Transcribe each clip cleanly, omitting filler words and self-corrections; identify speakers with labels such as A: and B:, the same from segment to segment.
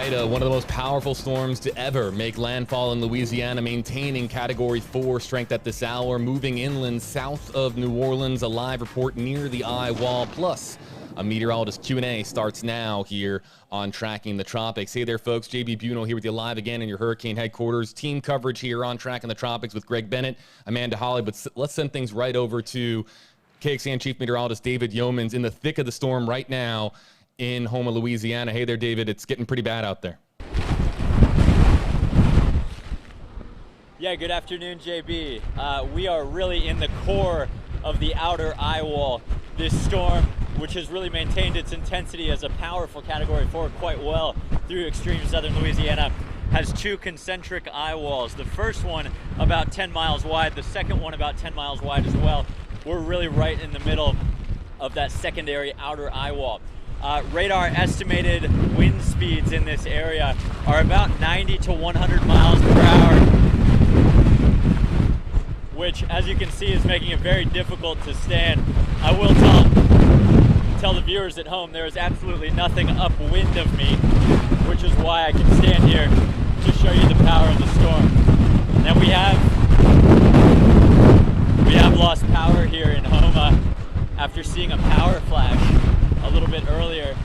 A: Ida, one of the most powerful storms to ever make landfall in Louisiana, maintaining Category 4 strength at this hour, moving inland south of New Orleans. A live report near the eye wall, plus a meteorologist Q&A starts now here on Tracking the Tropics. Hey there, folks. JB Buno here with you live again in your hurricane headquarters. Team coverage here on Tracking the Tropics with Greg Bennett, Amanda Holly. But let's send things right over to KXAN Chief Meteorologist David Yeomans in the thick of the storm right now in Houma, Louisiana. Hey there, David. It's getting pretty bad out there.
B: Yeah, good afternoon, JB. We are really in the core of the outer eye wall. This storm, which has really maintained its intensity as a powerful Category 4 quite well through extreme southern Louisiana, has two concentric eye walls. The first one about 10 miles wide, the second one about 10 miles wide as well. We're really right in the middle of that secondary outer eye wall. Radar estimated wind speeds in this area are about 90 to 100 miles per hour, which, as you can see, is making it very difficult to stand. I will tell the viewers at home there is absolutely nothing upwind of me, which is why I can stand here to show you the power of the storm. Now we have lost power here in Houma after seeing a power flash a little bit earlier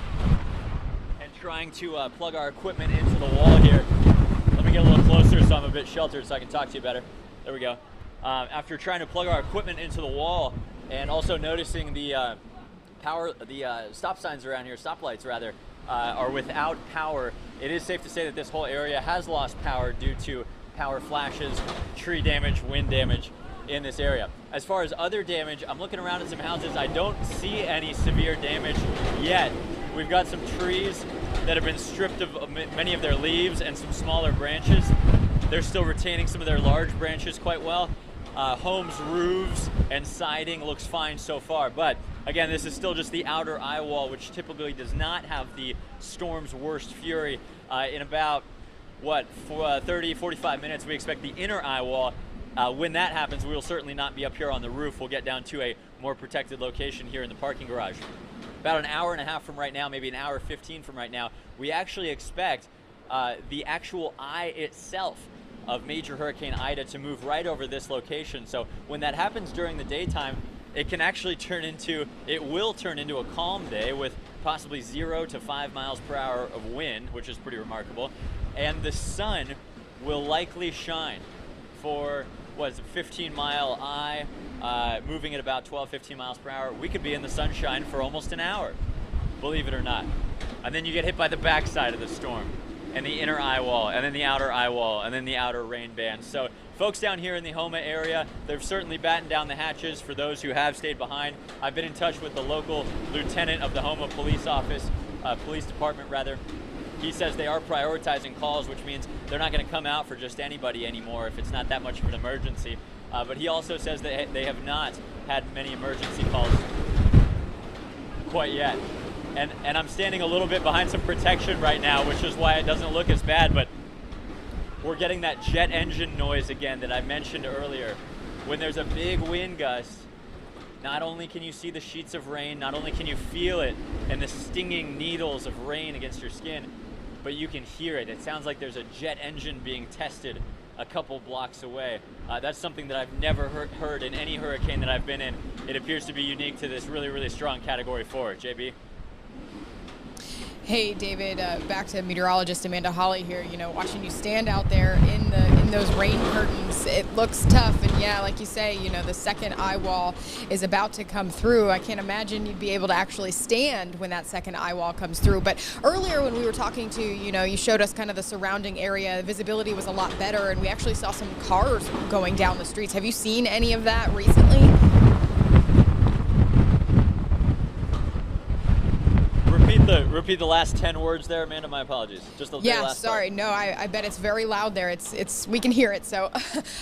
B: and trying to plug our equipment into the wall here. Let me get a little closer so I'm a bit sheltered so I can talk to you better. There we go. After trying to plug our equipment into the wall and also noticing the stop signs around here, stoplights rather, are without power, it is safe to say that this whole area has lost power due to power flashes, tree damage, wind damage in this area. As far as other damage, I'm looking around at some houses. I don't see any severe damage yet. We've got some trees that have been stripped of many of their leaves and some smaller branches. They're still retaining some of their large branches quite well. Homes' roofs and siding looks fine so far, but again, this is still just the outer eye wall, which typically does not have the storm's worst fury. In about, 30, 45 minutes, we expect the inner eye wall. When that happens, we will certainly not be up here on the roof. We'll get down to a more protected location here in the parking garage. About an hour and a half from right now, maybe an hour 15 from right now, we actually expect the actual eye itself of Major Hurricane Ida to move right over this location. So when that happens during the daytime, it can actually will turn into a calm day with possibly 0 to 5 miles per hour of wind, which is pretty remarkable. And the sun will likely shine for 15-mile eye, moving at about 12, 15 miles per hour. We could be in the sunshine for almost an hour, believe it or not. And then you get hit by the backside of the storm, and the inner eye wall, and then the outer eye wall, and then the outer rain band. So folks down here in the Houma area, they've certainly battened down the hatches for those who have stayed behind. I've been in touch with the local lieutenant of the Houma police department rather. He says they are prioritizing calls, which means they're not going to come out for just anybody anymore if it's not that much of an emergency. But he also says that they have not had many emergency calls quite yet. And I'm standing a little bit behind some protection right now, which is why it doesn't look as bad, but we're getting that jet engine noise again that I mentioned earlier. When there's a big wind gust, not only can you see the sheets of rain, not only can you feel it and the stinging needles of rain against your skin, but you can hear it. It sounds like there's a jet engine being tested a couple blocks away. That's something that I've never heard in any hurricane that I've been in. It appears to be unique to this really, really strong Category 4. JB?
C: Hey, David, back to meteorologist Amanda Holly here. You know, watching you stand out there in those rain curtains, it looks tough. And yeah, like you say, you know, the second eye wall is about to come through. I can't imagine you'd be able to actually stand when that second eye wall comes through. But earlier when we were talking to you showed us kind of the surrounding area. Visibility was a lot better, and we actually saw some cars going down the streets. Have you seen any of that recently?
B: Repeat the last 10 words there, Amanda. My apologies. Just the last
C: sorry.
B: part.
C: No, I bet it's very loud there. It's we can hear it. So,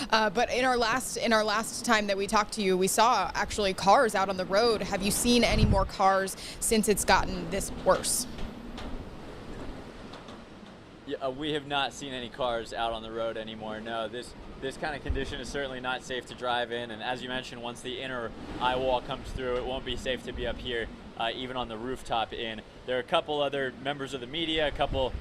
C: but in our last time that we talked to you, we saw actually cars out on the road. Have you seen any more cars since it's gotten this worse?
B: Yeah, we have not seen any cars out on the road anymore. No, this kind of condition is certainly not safe to drive in. And as you mentioned, once the inner eye wall comes through, it won't be safe to be up here, even on the rooftop inn. There are a couple other members of the media, a couple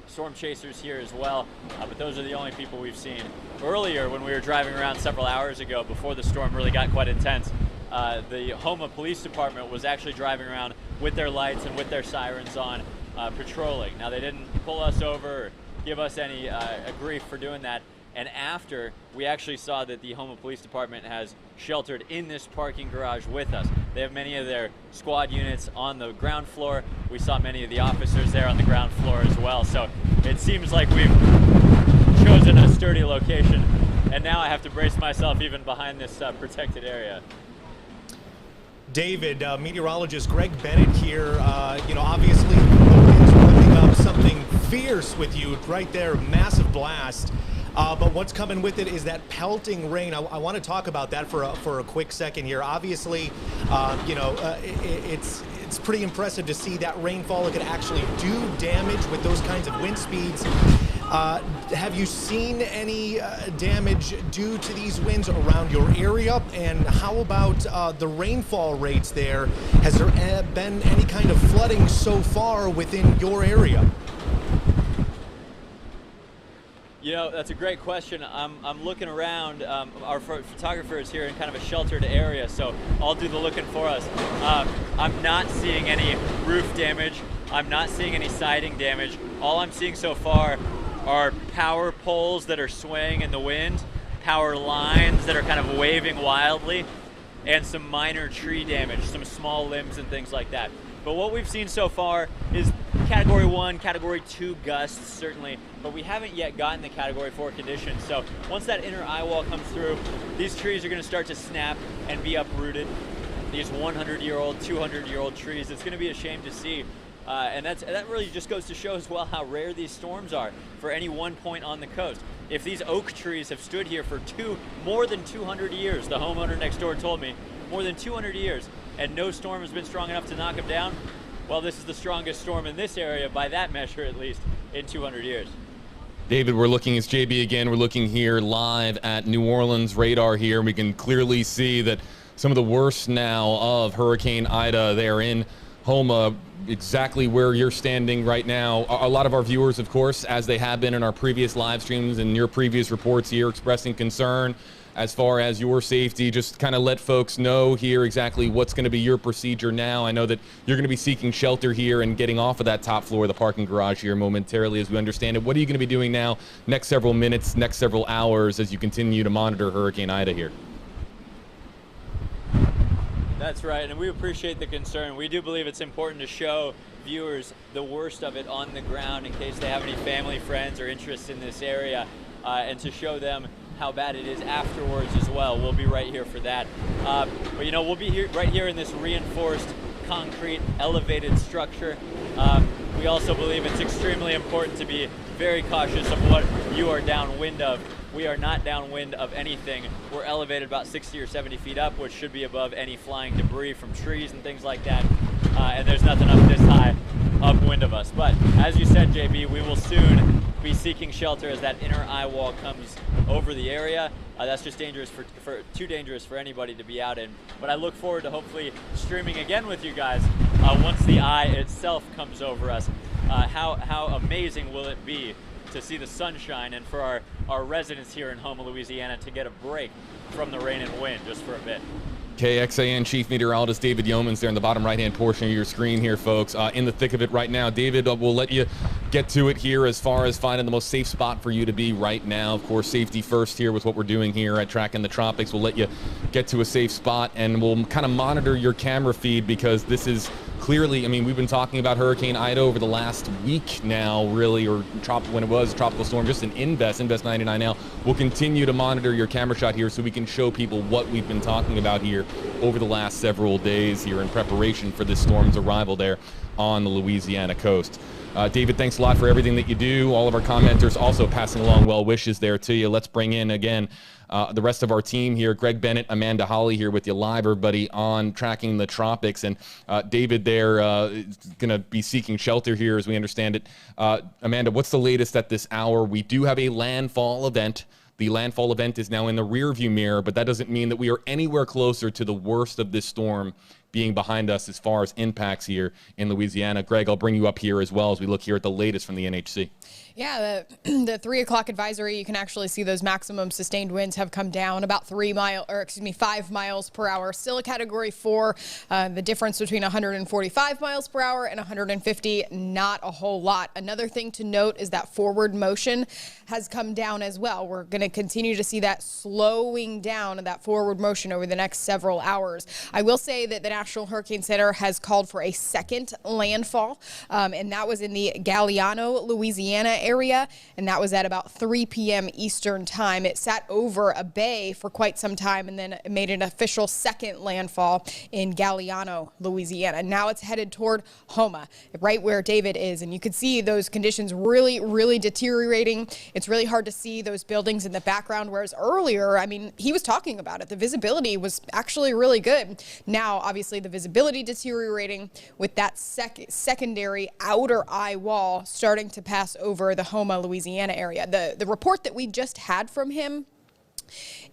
B: storm chasers here as well, but those are the only people we've seen. Earlier, when we were driving around several hours ago, before the storm really got quite intense, the Houma Police Department was actually driving around with their lights and with their sirens on, patrolling. Now, they didn't pull us over or give us any grief for doing that. And after, we actually saw that the Houma Police Department has sheltered in this parking garage with us. They have many of their squad units on the ground floor. We saw many of the officers there on the ground floor as well. So it seems like we've chosen a sturdy location. And now I have to brace myself even behind this protected area.
D: David, meteorologist Greg Bennett here. Obviously the wind's whipping up something fierce with you right there, massive blast. But what's coming with it is that pelting rain. I want to talk about that for a quick second here. Obviously, it's pretty impressive to see that rainfall. It could actually do damage with those kinds of wind speeds. Have you seen any damage due to these winds around your area? And how about the rainfall rates there? Has there been any kind of flooding so far within your area?
B: You know, that's a great question. I'm looking around. Our photographer is here in kind of a sheltered area, so I'll do the looking for us. I'm not seeing any roof damage. I'm not seeing any siding damage. All I'm seeing so far are power poles that are swaying in the wind, power lines that are kind of waving wildly, and some minor tree damage, some small limbs and things like that. But what we've seen so far is Category 1, Category 2 gusts, certainly, but we haven't yet gotten the Category 4 conditions. So once that inner eye wall comes through, these trees are going to start to snap and be uprooted. These 100-year-old, 200-year-old trees, it's going to be a shame to see. And that really just goes to show as well how rare these storms are for any one point on the coast. If these oak trees have stood here for more than 200 years, the homeowner next door told me, more than 200 years, and no storm has been strong enough to knock them down, well, this is the strongest storm in this area, by that measure at least, in 200 years.
A: David, we're looking, it's JB again, we're looking here live at New Orleans radar here, and we can clearly see that some of the worst now of Hurricane Ida there in Houma, exactly where you're standing right now. A lot of our viewers, of course, as they have been in our previous live streams and your previous reports here, expressing concern as far as your safety. Just kind of let folks know here exactly what's going to be your procedure now. I know that you're going to be seeking shelter here and getting off of that top floor of the parking garage here momentarily, as we understand it. What are you going to be doing now next several minutes, next several hours, as you continue to monitor Hurricane Ida here?
B: That's right, and we appreciate the concern. We do believe it's important to show viewers the worst of it on the ground in case they have any family, friends, or interests in this area, and to show them how bad it is afterwards as well. We'll be right here for that. But you know, we'll be here right here in this reinforced concrete elevated structure. We also believe it's extremely important to be very cautious of what you are downwind of. We are not downwind of anything. We're elevated about 60 or 70 feet up, which should be above any flying debris from trees and things like that. And there's nothing up this high upwind of us. But as you said, JB, we will soon be seeking shelter as that inner eye wall comes over the area. That's just dangerous too dangerous for anybody to be out in. But I look forward to hopefully streaming again with you guys once the eye itself comes over us. How amazing will it be to see the sunshine and for our residents here in Houma, Louisiana, to get a break from the rain and wind just for a bit.
A: KXAN Chief Meteorologist David Yeomans there in the bottom right-hand portion of your screen here, folks. In the thick of it right now. David, we'll let you get to it here as far as finding the most safe spot for you to be right now. Of course, safety first here with what we're doing here at Tracking the Tropics. We'll let you get to a safe spot, and we'll kind of monitor your camera feed, because this is clearly, I mean, we've been talking about Hurricane Ida over the last week now, really, or when it was a tropical storm, just an Invest 99 now. We'll continue to monitor your camera shot here so we can show people what we've been talking about here over the last several days here in preparation for this storm's arrival there on the Louisiana coast. David, thanks a lot for everything that you do. All of our commenters also passing along well wishes there to you. Let's bring in again the rest of our team here. Greg Bennett, Amanda Holly here with you live, everybody, on Tracking the Tropics. And David there is going to be seeking shelter here as we understand it. Amanda, what's the latest at this hour? We do have a landfall event. The landfall event is now in the rearview mirror, but that doesn't mean that we are anywhere closer to the worst of this storm being behind us as far as impacts here in Louisiana. Greg, I'll bring you up here as well as we look here at the latest from the NHC.
C: Yeah, the 3 o'clock advisory, you can actually see those maximum sustained winds have come down about 5 miles per hour. Still a category 4. The difference between 145 miles per hour and 150, not a whole lot. Another thing to note is that forward motion has come down as well. We're going to continue to see that slowing down of that forward motion over the next several hours. I will say that the National Hurricane Center has called for a second landfall, and that was in the Galliano, Louisiana area, and that was at about 3 p.m. Eastern time. It sat over a bay for quite some time and then made an official second landfall in Galliano, Louisiana. Now it's headed toward Houma, right where David is, and you could see those conditions really deteriorating. It's really hard to see those buildings in the background, whereas earlier, I mean, he was talking about it. The visibility was actually really good. Now, obviously, the visibility deteriorating with that secondary outer eye wall starting to pass over the Houma, Louisiana area. The report that we just had from him,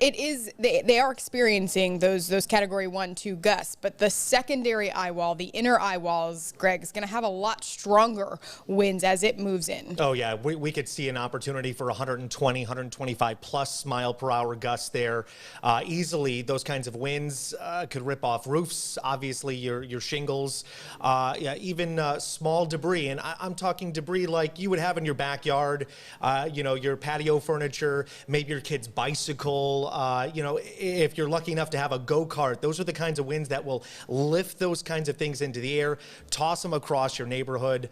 C: it is they are experiencing those category 1, 2 gusts, but the secondary eye wall, the inner eye walls, Greg, is going to have a lot stronger winds as it moves in.
D: Oh yeah, we could see an opportunity for 120, 125 plus mile per hour gusts there. Easily, those kinds of winds could rip off roofs, obviously your shingles, yeah, even small debris. And I'm talking debris like you would have in your backyard, your patio furniture, maybe your kid's bicycle. If you're lucky enough to have a go-kart, those are the kinds of winds that will lift those kinds of things into the air, toss them across your neighborhood.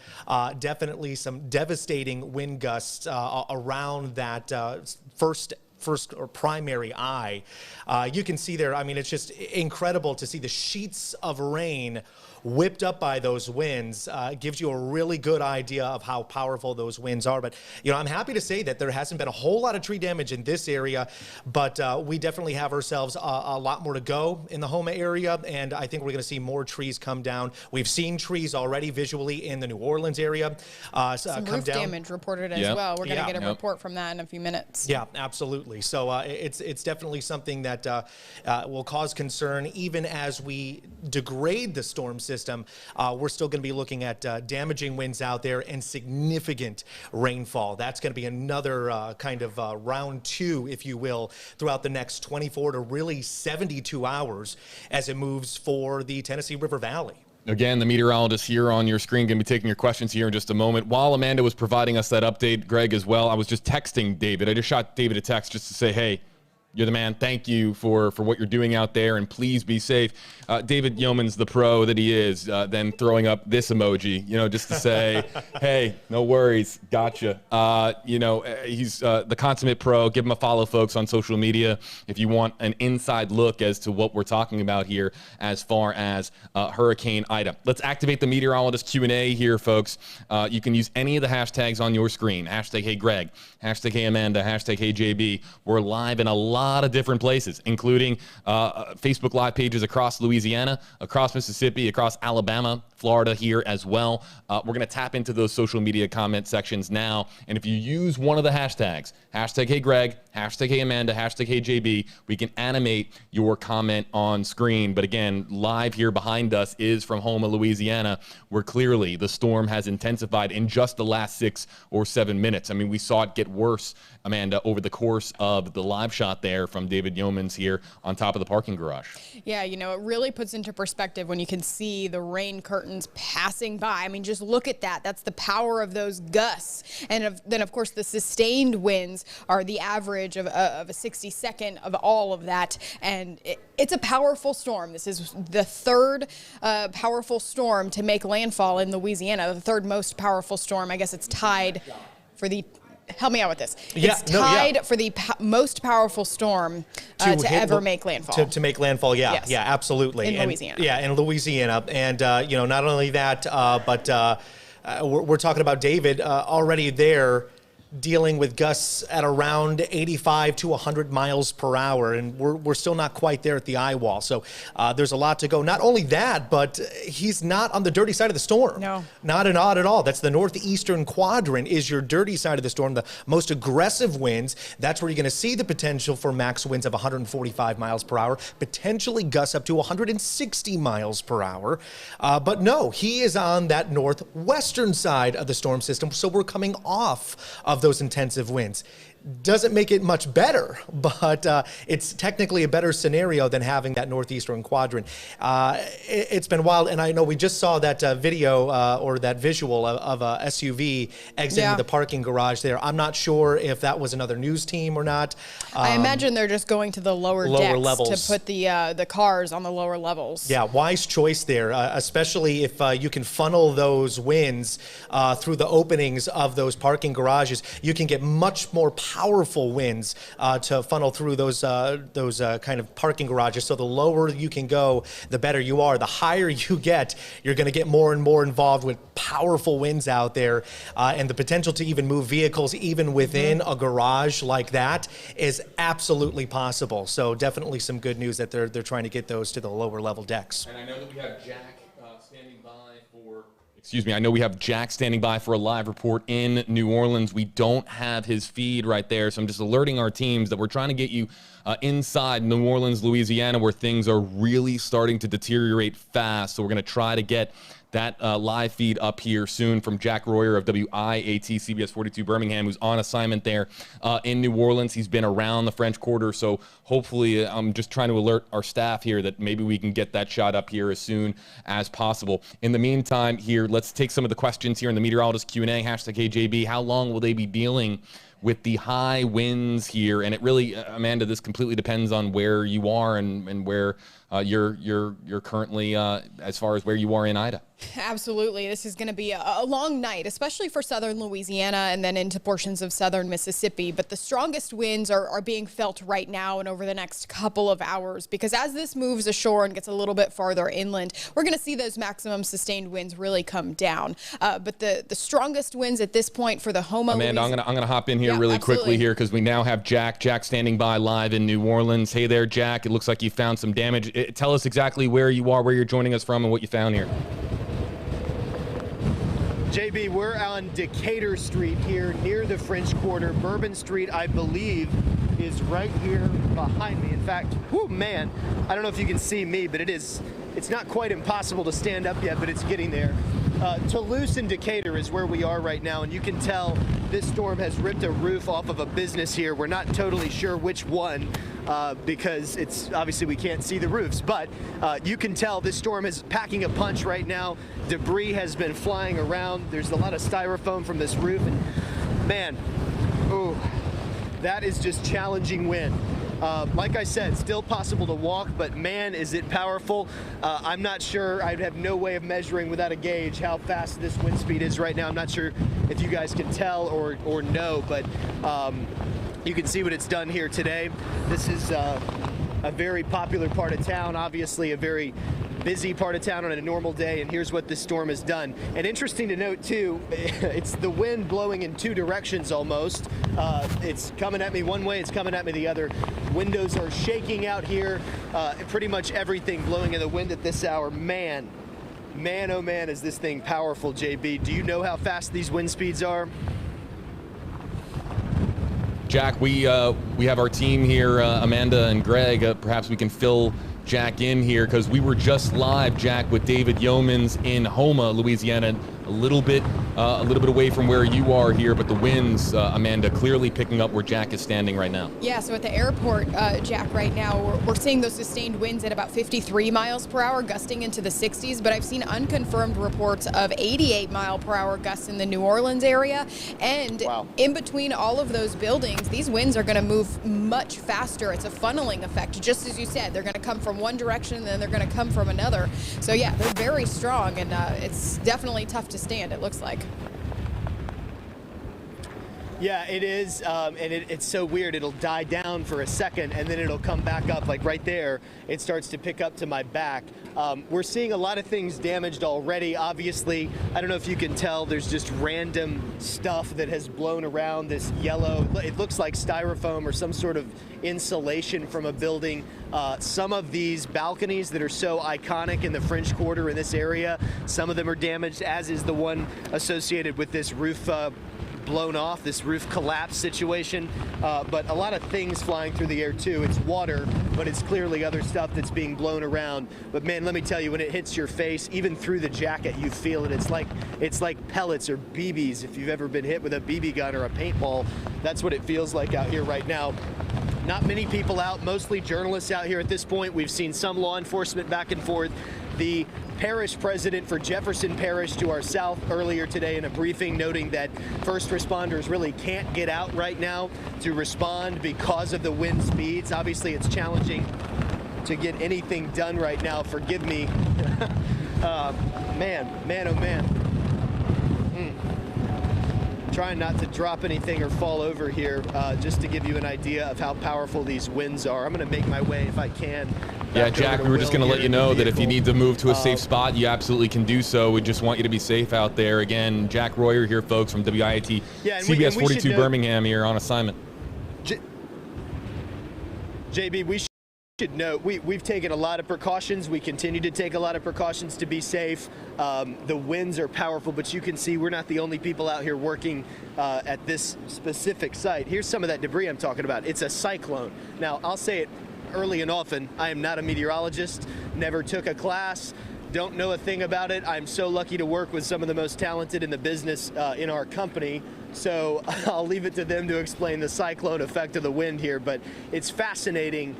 D: Definitely some devastating wind gusts around that first or primary eye. You can see there, I mean, it's just incredible to see the sheets of rain whipped up by those winds. Gives you a really good idea of how powerful those winds are. But, I'm happy to say that there hasn't been a whole lot of tree damage in this area, but we definitely have ourselves a lot more to go in the Houma area, and I think we're going to see more trees come down. We've seen trees already visually in the New Orleans area
C: some
D: come
C: roof
D: down.
C: damage reported as well. We're going to get a report from that in a few minutes.
D: Yeah, absolutely. So it's definitely something that will cause concern even as we degrade the storm system. We're still going to be looking at damaging winds out there and significant rainfall. That's going to be another kind of round 2, if you will, throughout the next 24 to really 72 hours as it moves for the Tennessee River Valley.
A: Again, the meteorologist here on your screen going to be taking your questions here in just a moment. While Amanda was providing us that update, Greg, as well, I was just texting David. I just shot David a text just to say, hey, you're the man. Thank you for what you're doing out there, and please be safe. David Yeoman's the pro that he is, then throwing up this emoji, just to say, hey, no worries, gotcha. He's the consummate pro. Give him a follow, folks, on social media if you want an inside look as to what we're talking about here as far as Hurricane Ida. Let's activate the meteorologist Q&A here, folks. You can use any of the hashtags on your screen. Hashtag Hey Greg, hashtag Hey Amanda, hashtag Hey JB. We're live in a lot of different places, including Facebook Live pages across Louisiana, across Mississippi, across Alabama, Florida here as well. We're going to tap into those social media comment sections now. And if you use one of the hashtags, hashtag Hey Greg, hashtag Hey Amanda, hashtag Hey JB, we can animate your comment on screen. But again, live here behind us is from Houma, Louisiana, where clearly the storm has intensified in just the last 6 or 7 minutes. I mean, we saw it get worse, Amanda, over the course of the live shot there from David Yeomans here on top of the parking garage.
C: Yeah, it really puts into perspective when you can see the rain curtains passing by. I mean, just look at that. That's the power of those gusts. And then, of course, the sustained winds are the average of a 60-second of all of that. And it's a powerful storm. This is the third powerful storm to make landfall in Louisiana, the third most powerful storm. I guess it's tied for the... Help me out with this. It's tied for the most powerful storm to ever make landfall.
D: To make landfall, yeah.
C: Yes.
D: Yeah, absolutely.
C: In Louisiana.
D: Yeah, in Louisiana. And, not only that, but we're talking about David already there. dealing with gusts at around 85 to 100 miles per hour, and we're still not quite there at the eye wall. So there's a lot to go. Not only that, but he's not on the dirty side of the storm.
C: No.
D: Not at all. That's the northeastern quadrant is your dirty side of the storm, the most aggressive winds. That's where you're going to see the potential for max winds of 145 miles per hour, potentially gusts up to 160 miles per hour. But no, he is on that northwestern side of the storm system, so we're coming off of those intensive winds. Doesn't make it much better, but it's technically a better scenario than having that northeastern quadrant. It's been wild, and I know we just saw that video or that visual of a SUV exiting the parking garage there. I'm not sure if that was another news team or not.
C: I imagine they're just going to the lower decks
D: levels
C: to put the cars on the lower levels.
D: Yeah, wise choice there, especially if you can funnel those winds through the openings of those parking garages. You can get much more powerful winds to funnel through those kind of parking garages. So the lower you can go, the better you are. The higher you get, you're going to get more and more involved with powerful winds out there, and the potential to even move vehicles even within a garage like that is absolutely possible. So definitely some good news that they're trying to get those to the lower level decks.
A: And I know that we have Jack standing by for. Excuse me, I know we have Jack standing by for a live report in New Orleans. We don't have his feed right there, so I'm just alerting our teams that we're trying to get you inside New Orleans, Louisiana, where things are really starting to deteriorate fast. So we're going to try to get that live feed up here soon from Jack Royer of WIAT CBS 42 Birmingham, who's on assignment there in New Orleans. He's been around the French Quarter, so hopefully I'm just trying to alert our staff here that maybe we can get that shot up here as soon as possible. In the meantime here, let's take some of the questions here in the meteorologist Q&A, #KJB. How long will they be dealing with the high winds here? And it really, Amanda, this completely depends on where you are and where you're currently as far as where you are in Ida.
C: Absolutely. This is going to be a long night, especially for southern Louisiana and then into portions of southern Mississippi. But the strongest winds are being felt right now and over the next couple of hours, because as this moves ashore and gets a little bit farther inland, we're going to see those maximum sustained winds really come down. But the strongest winds at this point for the Houma.
A: Amanda, I'm gonna hop in here really quickly here because we now have Jack standing by live in New Orleans. Hey there, Jack. It looks like you found some damage. Tell us exactly where you are, where you're joining us from, and what you found here.
E: JB, we're on Decatur Street here near the French Quarter. Bourbon Street, I believe, is right here behind me. In fact, whoo, man, I don't know if you can see me, but it's not quite impossible to stand up yet, but it's getting there. Toulouse and Decatur is where we are right now, and you can tell this storm has ripped a roof off of a business here. We're not totally sure which one because it's obviously we can't see the roofs, but you can tell this storm is packing a punch right now. Debris has been flying around. There's a lot of styrofoam from this roof, and man, oh, that is just challenging wind. Like I said, still possible to walk, but man, is it powerful. I'm not sure, I'd have no way of measuring without a gauge how fast this wind speed is right now. I'm not sure if you guys can tell or know, but you can see what it's done here today. This is a very popular part of town, obviously a very busy part of town on a normal day, and here's what this storm has done. And interesting to note too, it's the wind blowing in two directions almost. It's coming at me one way, it's coming at me the other. Windows are shaking out here. Pretty much everything blowing in the wind at this hour. Man, oh man, is this thing powerful, JB. Do you know how fast these wind speeds are?
A: Jack, we have our team here, Amanda and Greg. Perhaps we can fill Jack in here because we were just live, Jack, with David Yeomans in Houma, Louisiana, a little bit away from where you are here, but the winds, Amanda, clearly picking up where Jack is standing right now.
C: Yeah, so at the airport, Jack, right now, we're seeing those sustained winds at about 53 miles per hour, gusting into the 60s, but I've seen unconfirmed reports of 88 mile per hour gusts in the New Orleans area, and in between all of those buildings, these winds are going to move much faster. It's a funneling effect, just as you said. They're going to come from one direction, and then they're going to come from another. So yeah, they're very strong, and it's definitely tough to stand, it looks like.
E: Yeah, it is, and it's so weird. It'll die down for a second, and then it'll come back up, like right there. It starts to pick up to my back. We're seeing a lot of things damaged already. Obviously, I don't know if you can tell, there's just random stuff that has blown around this yellow. It looks like styrofoam or some sort of insulation from a building. Some of these balconies that are so iconic in the French Quarter in this area, some of them are damaged, as is the one associated with this roof blown off, this roof collapse situation, but a lot of things flying through the air too. It's water, but it's clearly other stuff that's being blown around. But man, let me tell you, when it hits your face, even through the jacket, you feel it. It's like pellets or BBs. If you've ever been hit with a BB gun or a paintball, that's what it feels like out here right now. Not many people out, mostly journalists out here at this point. We've seen some law enforcement back and forth. The parish president for Jefferson Parish to our south earlier today in a briefing noting that first responders really can't get out right now to respond because of the wind speeds. Obviously, it's challenging to get anything done right now. Forgive me. Man, oh man. Trying not to drop anything or fall over here, just to give you an idea of how powerful these winds are. I'm going to make my way, if I can.
A: Yeah, Jack, we were just going to let you know that if you need to move to a safe spot, you absolutely can do so. We just want you to be safe out there. Again, Jack Royer here, folks, from WIAT, CBS 42 Birmingham here on assignment.
E: JB, we should note, we've taken a lot of precautions. We continue to take a lot of precautions to be safe. The winds are powerful, but you can see we're not the only people out here working at this specific site. Here's some of that debris I'm talking about. It's a cyclone. Now, I'll say it early and often, I am not a meteorologist, never took a class, don't know a thing about it. I'm so lucky to work with some of the most talented in the business in our company. So I'll leave it to them to explain the cyclone effect of the wind here. But it's fascinating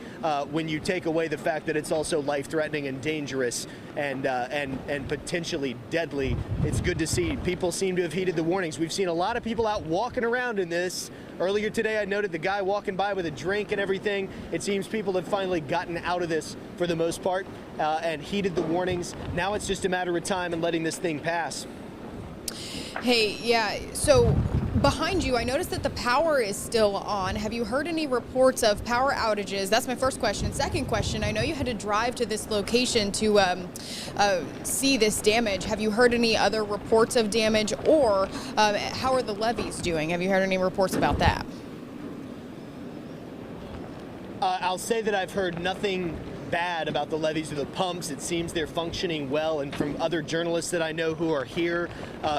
E: when you take away the fact that it's also life-threatening and dangerous and potentially deadly. It's good to see. People seem to have heeded the warnings. We've seen a lot of people out walking around in this. Earlier today, I noted the guy walking by with a drink and everything. It seems people have finally gotten out of this for the most part and heeded the warnings. Now it's just a matter of time and letting this thing pass.
C: Hey, yeah, so behind you, I noticed that the power is still on. Have you heard any reports of power outages? That's my first question. Second question, I know you had to drive to this location to see this damage. Have you heard any other reports of damage, or how are the levees doing? Have you heard any reports about that?
E: I'll say that I've heard nothing bad about the levees or the pumps. It seems they're functioning well, and from other journalists that I know who are here,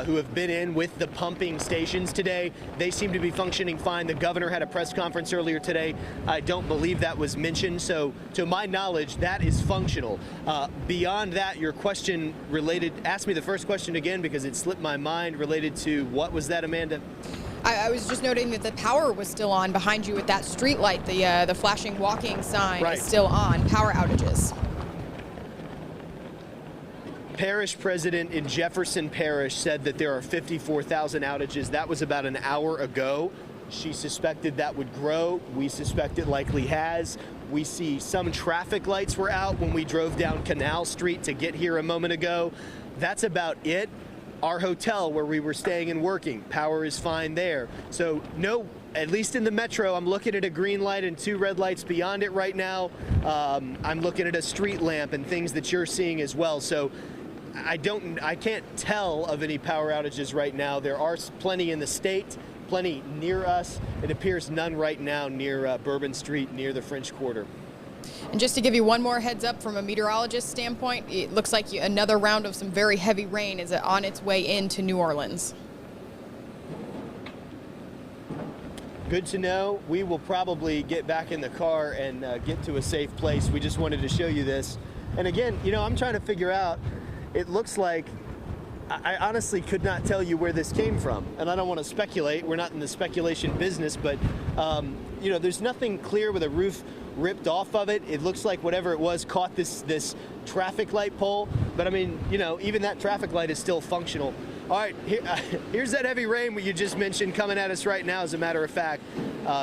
E: who have been in with the pumping stations today, they seem to be functioning fine. The governor had a press conference earlier today. I don't believe that was mentioned, so to my knowledge, that is functional. Beyond that, your question related, ask me the first question again because it slipped my mind, related to what was that, Amanda?
C: I was just noting that the power was still on behind you with that street light. The flashing walking sign is still on. Power outages.
E: Parish president in Jefferson Parish said that there are 54,000 outages. That was about an hour ago. She suspected that would grow. We suspect it likely has. We see some traffic lights were out when we drove down Canal Street to get here a moment ago. That's about it. Our hotel where we were staying and working, power is fine there. So no, at least in the metro, I'm looking at a green light and 2 red lights beyond it right now. I'm looking at a street lamp and things that you're seeing as well. So I can't tell of any power outages right now. There are plenty in the state, plenty near us. It appears none right now near Bourbon Street, near the French Quarter.
C: And just to give you one more heads up from a meteorologist standpoint, it looks like another round of some very heavy rain is on its way into New Orleans.
E: Good to know. We will probably get back in the car and get to a safe place. We just wanted to show you this. And again, you know, I'm trying to figure out, it looks like, I honestly could not tell you where this came from. And I don't want to speculate. We're not in the speculation business, but, you know, there's nothing clear with a roof ripped off of it. It looks like whatever it was caught this traffic light pole. But I mean, you know, even that traffic light is still functional. All right, here's that heavy rain you just mentioned coming at us right now, as a matter of fact.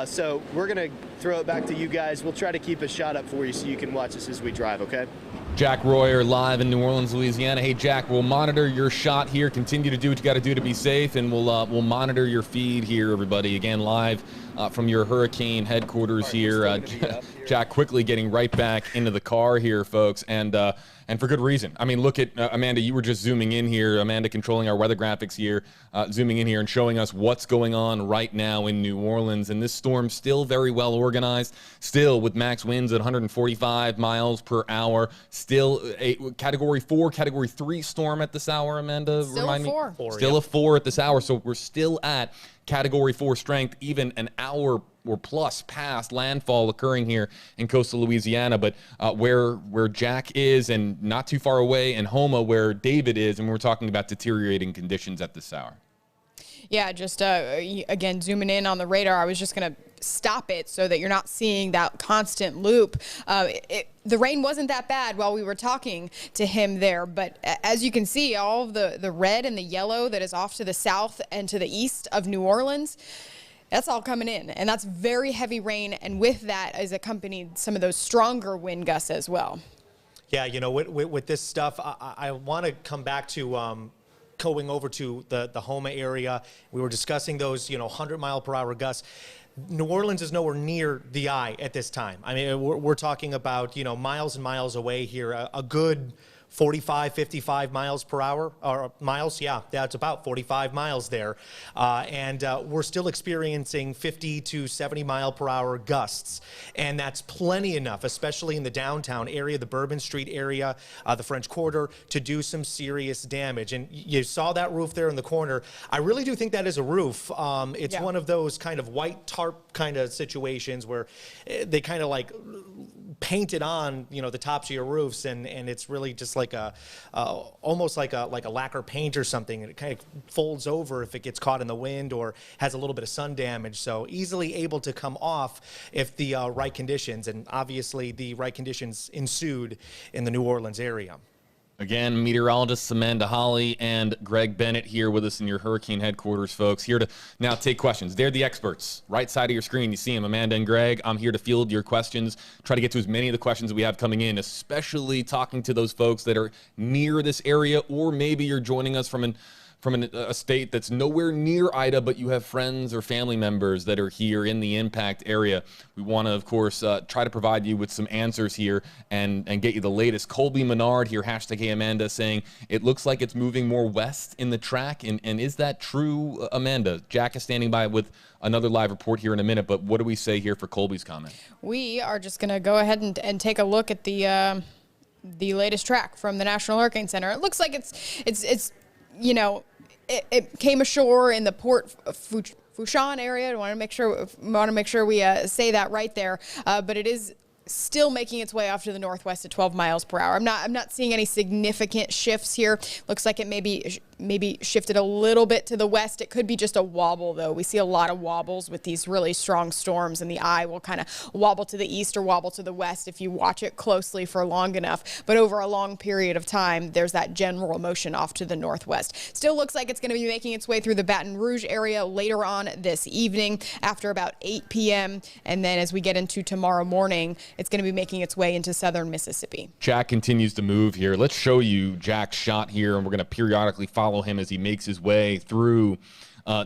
E: So we're going to throw it back to you guys. We'll try to keep a shot up for you so you can watch us as we drive, okay?
A: Jack Royer live in New Orleans, Louisiana. Hey, Jack, we'll monitor your shot here. Continue to do what you got to do to be safe, and we'll monitor your feed here, everybody. Again, live from your hurricane headquarters here. Jack quickly getting right back into the car here, folks, and for good reason. I mean, look at Amanda. You were just zooming in here. Amanda controlling our weather graphics here, zooming in here and showing us what's going on right now in New Orleans. And this storm still very well organized, still with max winds at 145 miles per hour. Still a Category 4, Category 3 storm at this hour, Amanda?
C: Still
A: remind
C: a 4.
A: Me? Still a 4 at this hour. So we're still at Category 4 strength, even an hour or plus past landfall occurring here in coastal Louisiana. But where Jack is, and not too far away, and Homa where David is, and we're talking about deteriorating conditions at this hour.
C: Yeah, just again, zooming in on the radar, I was just going to stop it so that you're not seeing that constant loop. The rain wasn't that bad while we were talking to him there, but as you can see, all of the red and the yellow that is off to the south and to the east of New Orleans, that's all coming in, and that's very heavy rain, and with that is accompanied some of those stronger wind gusts as well.
D: Yeah, you know, with this stuff, I want to come back to going over to the Homa area. We were discussing those, 100-mile-per-hour gusts. New Orleans is nowhere near the eye at this time. I mean, we're talking about, miles and miles away here, a good 45, 55 miles per hour, or miles, yeah, that's about 45 miles there. And we're still experiencing 50 to 70 mile per hour gusts. And that's plenty enough, especially in the downtown area, the Bourbon Street area, the French Quarter, to do some serious damage. And you saw that roof there in the corner. I really do think that is a roof. It's one of those kind of white tarp kind of situations where they kind of like painted on, the tops of your roofs, and it's really just like almost like a lacquer paint or something, and it kind of folds over if it gets caught in the wind or has a little bit of sun damage. So easily able to come off if the right conditions, and obviously the right conditions ensued in the New Orleans area.
A: Again, meteorologists Amanda Holly and Greg Bennett here with us in your hurricane headquarters, folks. Here to now take questions. They're the experts. Right side of your screen, you see them, Amanda and Greg. I'm here to field your questions, try to get to as many of the questions we have coming in, especially talking to those folks that are near this area, or maybe you're joining us from a state that's nowhere near Ida, but you have friends or family members that are here in the impact area. We want to, of course, try to provide you with some answers here and get you the latest. Colby Menard here, hashtag Amanda, saying it looks like it's moving more west in the track. And is that true, Amanda? Jack is standing by with another live report here in a minute, but what do we say here for Colby's comment? We
C: are just going to go ahead and take a look at the latest track from the National Hurricane Center. It looks like it's it came ashore in the Port Fourchon area. I want to make sure we say that right there. But it is still making its way off to the northwest at 12 miles per hour. I'm not seeing any significant shifts here. Looks like it maybe shifted a little bit to the west. It could be just a wobble, though. We see a lot of wobbles with these really strong storms, and the eye will kind of wobble to the east or wobble to the west if you watch it closely for long enough. But over a long period of time, there's that general motion off to the northwest. Still looks like it's going to be making its way through the Baton Rouge area later on this evening after about 8 p.m. And then as we get into tomorrow morning, it's going to be making its way into southern Mississippi.
A: Jack continues to move here. Let's show you Jack's shot here, and we're going to periodically follow him as he makes his way through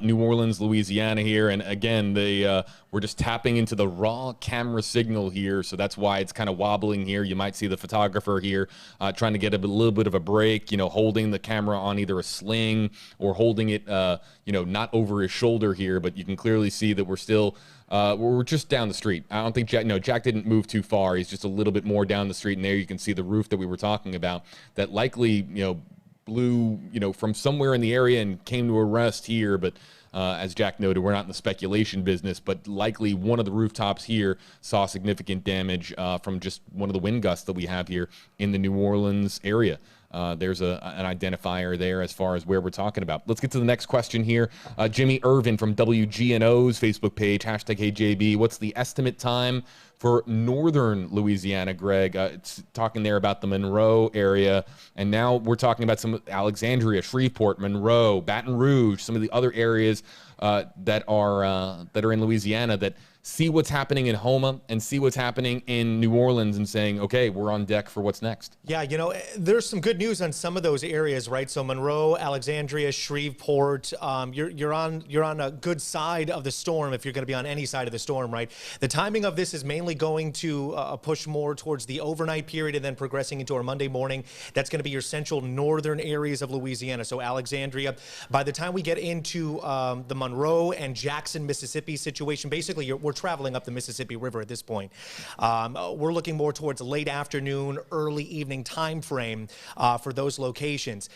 A: New Orleans, Louisiana here. And again, we're just tapping into the raw camera signal here, so that's why it's kind of wobbling here. You might see the photographer here trying to get a little bit of a break, holding the camera on either a sling or holding it, not over his shoulder here, but you can clearly see that we're still we're just down the street. I don't think Jack didn't move too far. He's just a little bit more down the street, and there you can see the roof that we were talking about that likely, blew, from somewhere in the area and came to a rest here. But as Jack noted, we're not in the speculation business, but likely one of the rooftops here saw significant damage from just one of the wind gusts that we have here in the New Orleans area. There's an identifier there as far as where we're talking about. Let's get to the next question here. Jimmy Irvin from WGNO's Facebook page, hashtag HeyJB. What's the estimate time for northern Louisiana, Greg. It's talking there about the Monroe area, and now we're talking about some Alexandria, Shreveport, Monroe, Baton Rouge, some of the other areas that are in Louisiana that see what's happening in Houma and see what's happening in New Orleans and saying, okay, we're on deck for what's next.
D: Yeah, you know, there's some good news on some of those areas, right? So Monroe, Alexandria, Shreveport, you're on a good side of the storm if you're going to be on any side of the storm, right? The timing of this is mainly going to push more towards the overnight period and then progressing into our Monday morning. That's going to be your central northern areas of Louisiana. So Alexandria, by the time we get into the Monroe and Jackson, Mississippi situation, basically we're traveling up the Mississippi River at this point. We're looking more towards late afternoon, early evening time frame for those locations.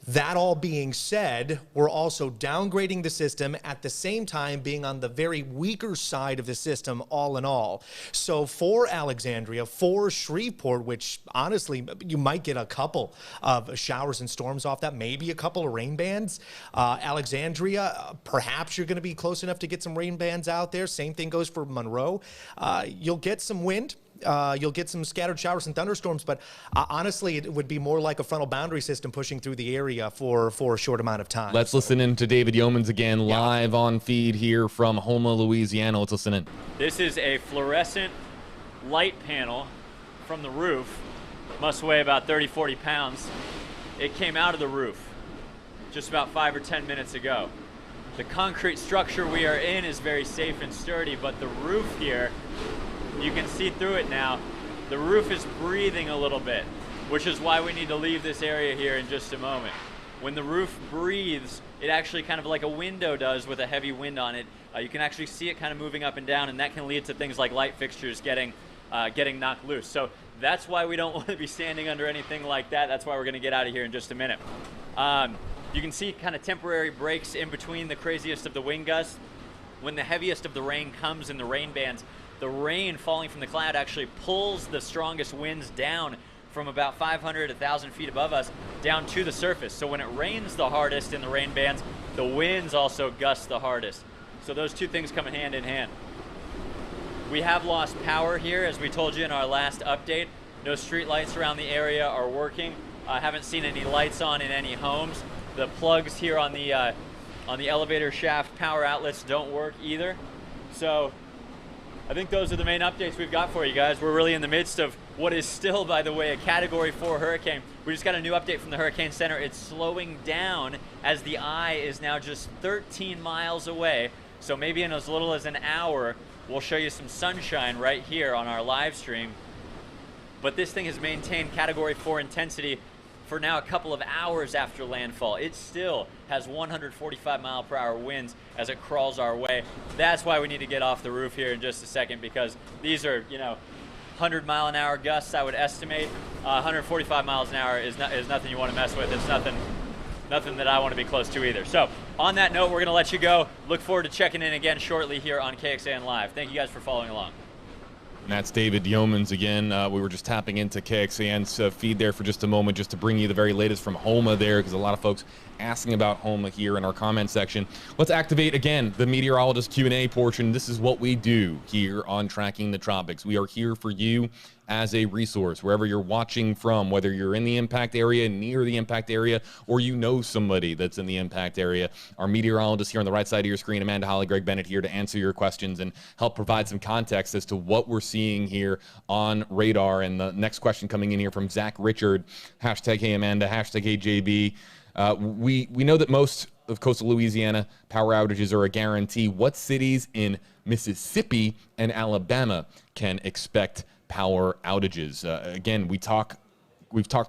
D: That all being said, we're also downgrading the system at the same time being on the very weaker side of the system all in all. So for Alexandria, for Shreveport, which honestly you might get a couple of showers and storms off that, maybe a couple of rain bands. Alexandria, perhaps you're going to be close enough to get some rain bands out there. Same thing goes for Monroe. You'll get some wind. You'll get some scattered showers and thunderstorms, but honestly, it would be more like a frontal boundary system pushing through the area for a short amount of time.
A: Let's listen in to David Yeomans again, live on feed here from Houma, Louisiana. Let's listen in.
B: This is a fluorescent light panel from the roof. Must weigh about 30, 40 pounds. It came out of the roof just about 5 or 10 minutes ago. The concrete structure we are in is very safe and sturdy, but the roof here, you can see through it now, the roof is breathing a little bit, which is why we need to leave this area here in just a moment. When the roof breathes, it actually kind of like a window does with a heavy wind on it. You can actually see it kind of moving up and down, and that can lead to things like light fixtures getting knocked loose. So that's why we don't want to be standing under anything like that. That's why we're going to get out of here in just a minute. You can see kind of temporary breaks in between the craziest of the wind gusts. When the heaviest of the rain comes in the rain bands, the rain falling from the cloud actually pulls the strongest winds down from about 500, 1,000 feet above us down to the surface. So when it rains the hardest in the rain bands, the winds also gust the hardest. So those two things come hand in hand. We have lost power here, as we told you in our last update. No street lights around the area are working. I haven't seen any lights on in any homes. The plugs here on the elevator shaft power outlets don't work either. So I think those are the main updates we've got for you guys. We're really in the midst of what is still, by the way, a Category 4 hurricane. We just got a new update from the Hurricane Center. It's slowing down as the eye is now just 13 miles away. So maybe in as little as an hour, we'll show you some sunshine right here on our live stream. But this thing has maintained Category 4 intensity for now a couple of hours after landfall. It still has 145 mile per hour winds as it crawls our way. That's why we need to get off the roof here in just a second, because these are, 100 mile an hour gusts, I would estimate. 145 miles an hour is nothing you want to mess with. It's nothing that I want to be close to either. So on that note, we're going to let you go. Look forward to checking in again shortly here on KXAN Live. Thank you guys for following along.
A: And that's David Yeomans again. We were just tapping into KXAN's feed there for just a moment, just to bring you the very latest from Houma there, because a lot of folks asking about Houma here in our comment section. Let's activate again the meteorologist Q&A portion. This is what we do here on Tracking the Tropics. We are here for you as a resource wherever you're watching from, whether you're in the impact area, near the impact area, or you know somebody that's in the impact area. Our meteorologist here on the right side of your screen, Amanda Holly, Greg Bennett, here to answer your questions and help provide some context as to what we're seeing here on radar. And the next question coming in here from Zach Richard, hashtag hey Amanda, hashtag hey JB. We know that most of coastal Louisiana power outages are a guarantee. What cities in Mississippi and Alabama can expect power outages? Again, we've talked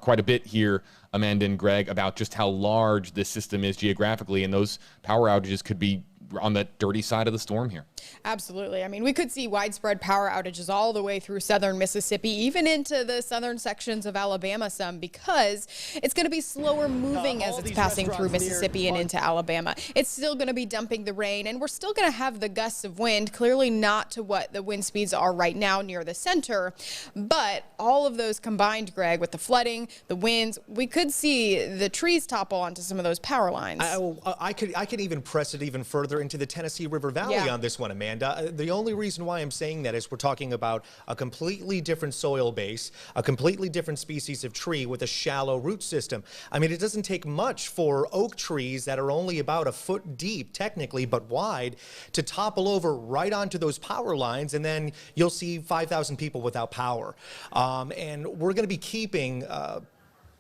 A: quite a bit here, Amanda and Greg, about just how large this system is geographically, and those power outages could be on the dirty side of the storm here.
C: Absolutely. I mean, we could see widespread power outages all the way through southern Mississippi, even into the southern sections of Alabama some, because it's going to be slower moving as it's passing through Mississippi and into Alabama. It's still going to be dumping the rain, and we're still going to have the gusts of wind, clearly not to what the wind speeds are right now near the center. But all of those combined, Greg, with the flooding, the winds, we could see the trees topple onto some of those power lines.
D: I could even press it even further into the Tennessee River Valley on this one, Amanda. The only reason why I'm saying that is we're talking about a completely different soil base, a completely different species of tree with a shallow root system. I mean, it doesn't take much for oak trees that are only about a foot deep, technically, but wide, to topple over right onto those power lines, and then you'll see 5,000 people without power. And we're going to be keeping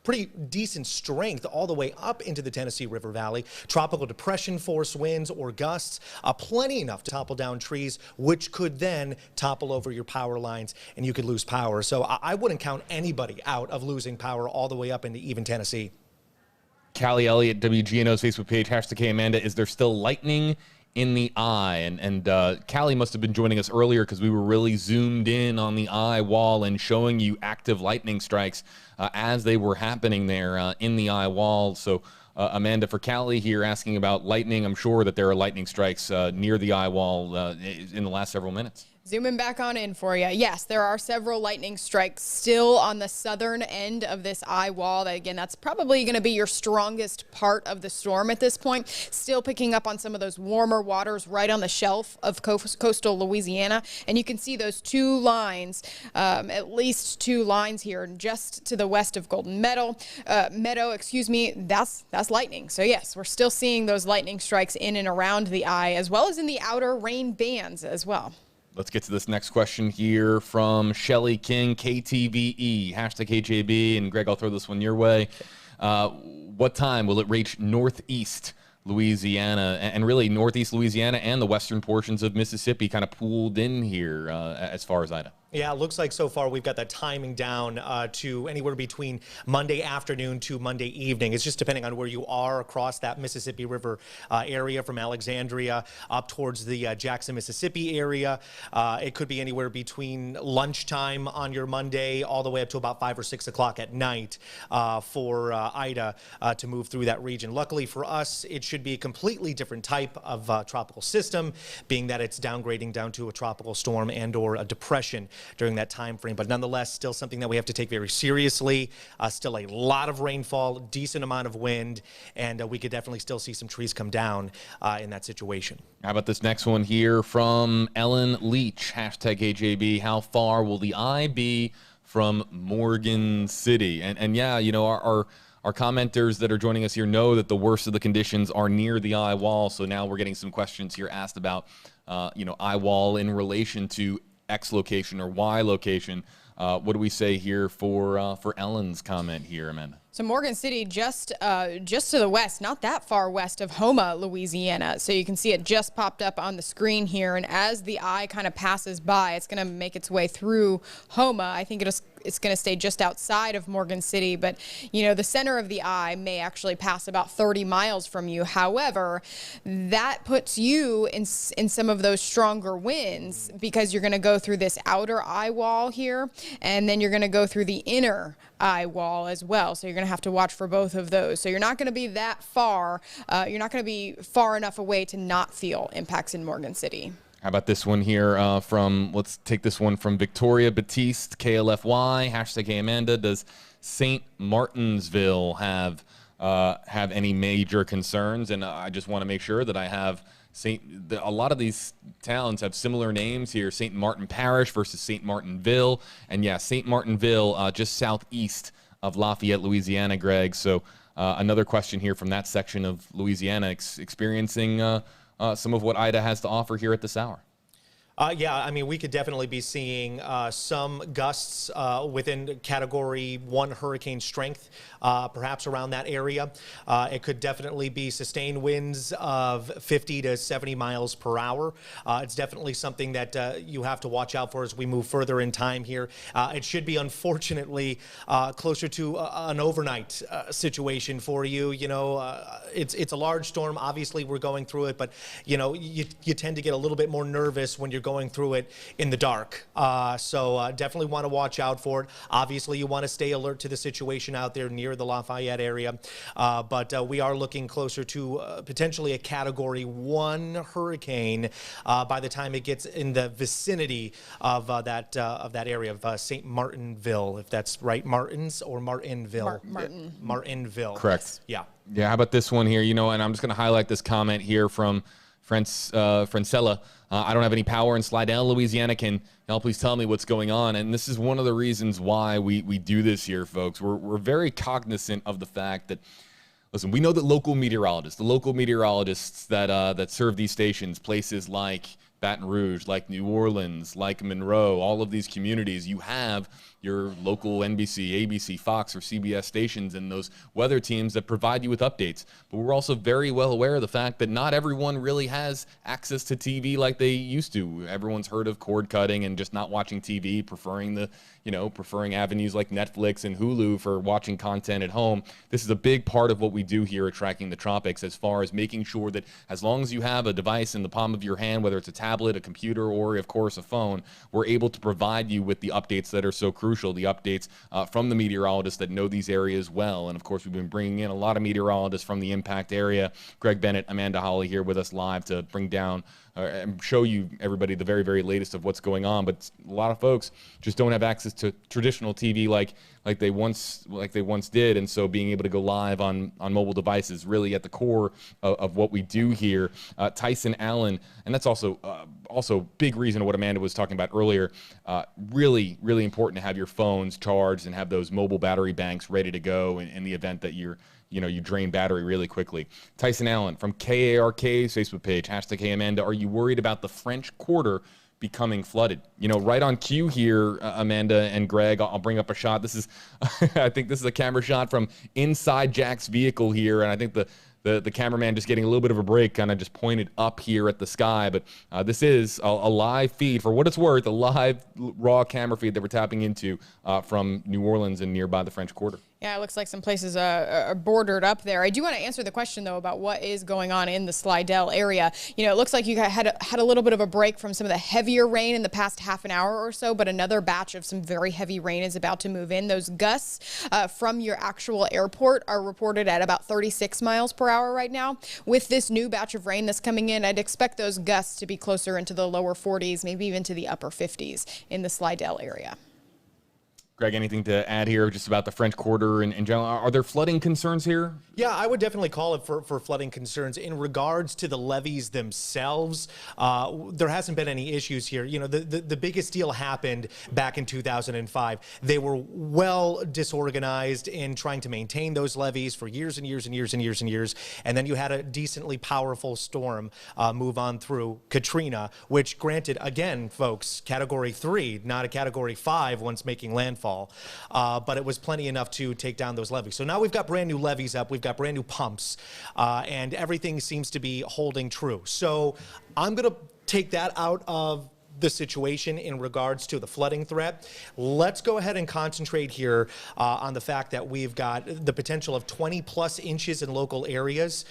D: pretty decent strength all the way up into the Tennessee River Valley. Tropical depression force winds or gusts, plenty enough to topple down trees, which could then topple over your power lines and you could lose power. So I wouldn't count anybody out of losing power all the way up into even Tennessee.
A: Callie Elliott, WGNO's Facebook page, #Hey Amanda, is there still lightning in the eye? And Callie must have been joining us earlier because we were really zoomed in on the eye wall and showing you active lightning strikes as they were happening there in the eye wall. So Amanda, for Callie here asking about lightning, I'm sure that there are lightning strikes near the eye wall in the last several minutes.
C: Zooming back on in for you. Yes, there are several lightning strikes still on the southern end of this eye wall. Again, that's probably going to be your strongest part of the storm at this point. Still picking up on some of those warmer waters right on the shelf of coastal Louisiana. And you can see those two lines, at least two lines here just to the west of Golden Meadow. That's lightning. So yes, we're still seeing those lightning strikes in and around the eye, as well as in the outer rain bands as well.
A: Let's get to this next question here from Shelly King, KTVE, #KJB. And Greg, I'll throw this one your way. What time will it reach northeast Louisiana, and really northeast Louisiana and the western portions of Mississippi kind of pooled in here as far as Ida?
D: Yeah, it looks like so far we've got that timing down to anywhere between Monday afternoon to Monday evening. It's just depending on where you are across that Mississippi River area from Alexandria up towards the Jackson, Mississippi area. It could be anywhere between lunchtime on your Monday all the way up to about 5 or 6 o'clock at night for Ida to move through that region. Luckily for us, it should be a completely different type of tropical system, being that it's downgrading down to a tropical storm and or a depression during that time frame, but nonetheless still something that we have to take very seriously. Still a lot of rainfall, decent amount of wind, and we could definitely still see some trees come down in that situation.
A: How about this next one here from Ellen Leach, #AJB. How far will the eye be from Morgan City? And yeah, you know, our commenters that are joining us here know that the worst of the conditions are near the eye wall. So now we're getting some questions here asked about, eye wall in relation to X location or Y location. What do we say here for Ellen's comment here, Amanda?
C: So Morgan City, just to the west, not that far west of Houma, Louisiana. So you can see it just popped up on the screen here. And as the eye kind of passes by, it's going to make its way through Houma. I think it's going to stay just outside of Morgan City. But, you know, the center of the eye may actually pass about 30 miles from you. However, that puts you in some of those stronger winds because you're going to go through this outer eye wall here, and then you're going to go through the inner eye wall as well. So you're going to have to watch for both of those. So you're not going to be that far. You're not going to be far enough away to not feel impacts in Morgan City.
A: How about this one here let's take this one from Victoria Batiste, KLFY, #Hey Amanda. Does St. Martinsville have any major concerns? And I just want to make sure that I have a lot of these towns have similar names here. St. Martin Parish versus St. Martinville. And yeah, St. Martinville, just southeast of Lafayette, Louisiana, Greg. So another question here from that section of Louisiana experiencing some of what Ida has to offer here at this hour.
D: Yeah, I mean, we could definitely be seeing some gusts within Category 1 hurricane strength, perhaps around that area. It could definitely be sustained winds of 50 to 70 miles per hour. It's definitely something that you have to watch out for as we move further in time here. It should be, unfortunately, closer to an overnight situation for you. You know, it's a large storm. Obviously, we're going through it, but, you know, you tend to get a little bit more nervous when you're going through it in the dark. So definitely want to watch out for it. Obviously, you want to stay alert to the situation out there near the Lafayette area. But we are looking closer to potentially a Category 1 hurricane by the time it gets in the vicinity of that area of St. Martinville, if that's right. Martins or Martinville? Martinville.
A: Correct.
D: Yeah.
A: Yeah, how about this one here? You know, and I'm just going to highlight this comment here from Francella. I don't have any power in Slidell, Louisiana. Can y'all please tell me what's going on? And this is one of the reasons why we do this here, folks. We're very cognizant of the fact that, listen, we know that the local meteorologists that serve these stations, places like Baton Rouge, like New Orleans, like Monroe, all of these communities, you have your local NBC, ABC, Fox, or CBS stations and those weather teams that provide you with updates. But we're also very well aware of the fact that not everyone really has access to TV like they used to. Everyone's heard of cord cutting and just not watching TV, preferring avenues like Netflix and Hulu for watching content at home. This is a big part of what we do here at Tracking the Tropics, as far as making sure that as long as you have a device in the palm of your hand, whether it's a tablet, a computer, or of course a phone, we're able to provide you with the updates that are so crucial, the updates from the meteorologists that know these areas well. And of course, we've been bringing in a lot of meteorologists from the impact area. Greg Bennett, Amanda Holly here with us live to bring down and show you, everybody, the very, very latest of what's going on. But a lot of folks just don't have access to traditional TV like they once did, and so being able to go live on mobile devices really at the core of what we do here. Tyson Allen, and that's also big reason of what Amanda was talking about earlier. Really, really important to have your phones charged and have those mobile battery banks ready to go in the event that you drain battery really quickly. Tyson Allen from KARK's Facebook page, hashtag Hey Amanda, are you worried about the French Quarter becoming flooded? Right on cue here, Amanda and Greg, I'll bring up a shot. This is, I think this is a camera shot from inside Jack's vehicle here, and I think the cameraman just getting a little bit of a break, kind of just pointed up here at the sky. But this is a live feed, for what it's worth, a live raw camera feed that we're tapping into from New Orleans and nearby the French Quarter.
C: Yeah, it looks like some places are bordered up there. I do want to answer the question, though, about what is going on in the Slidell area. It looks like you had a little bit of a break from some of the heavier rain in the past half an hour or so, but another batch of some very heavy rain is about to move in. Those gusts from your actual airport are reported at about 36 miles per hour right now. With this new batch of rain that's coming in, I'd expect those gusts to be closer into the lower 40s, maybe even to the upper 50s in the Slidell area.
A: Greg, anything to add here just about the French Quarter in general? Are there flooding concerns here?
D: Yeah, I would definitely call it for flooding concerns. In regards to the levees themselves, there hasn't been any issues here. The biggest deal happened back in 2005. They were well disorganized in trying to maintain those levees for years and years and years and years and years. And then you had a decently powerful storm move on through, Katrina, which, granted, again, folks, Category 3, not a Category 5 once making landfall. But it was plenty enough to take down those levees. So now we've got brand new levees up, we've got brand new pumps, and everything seems to be holding true. So I'm going to take that out of the situation in regards to the flooding threat. Let's go ahead and concentrate here on the fact that we've got the potential of 20+ inches in local areas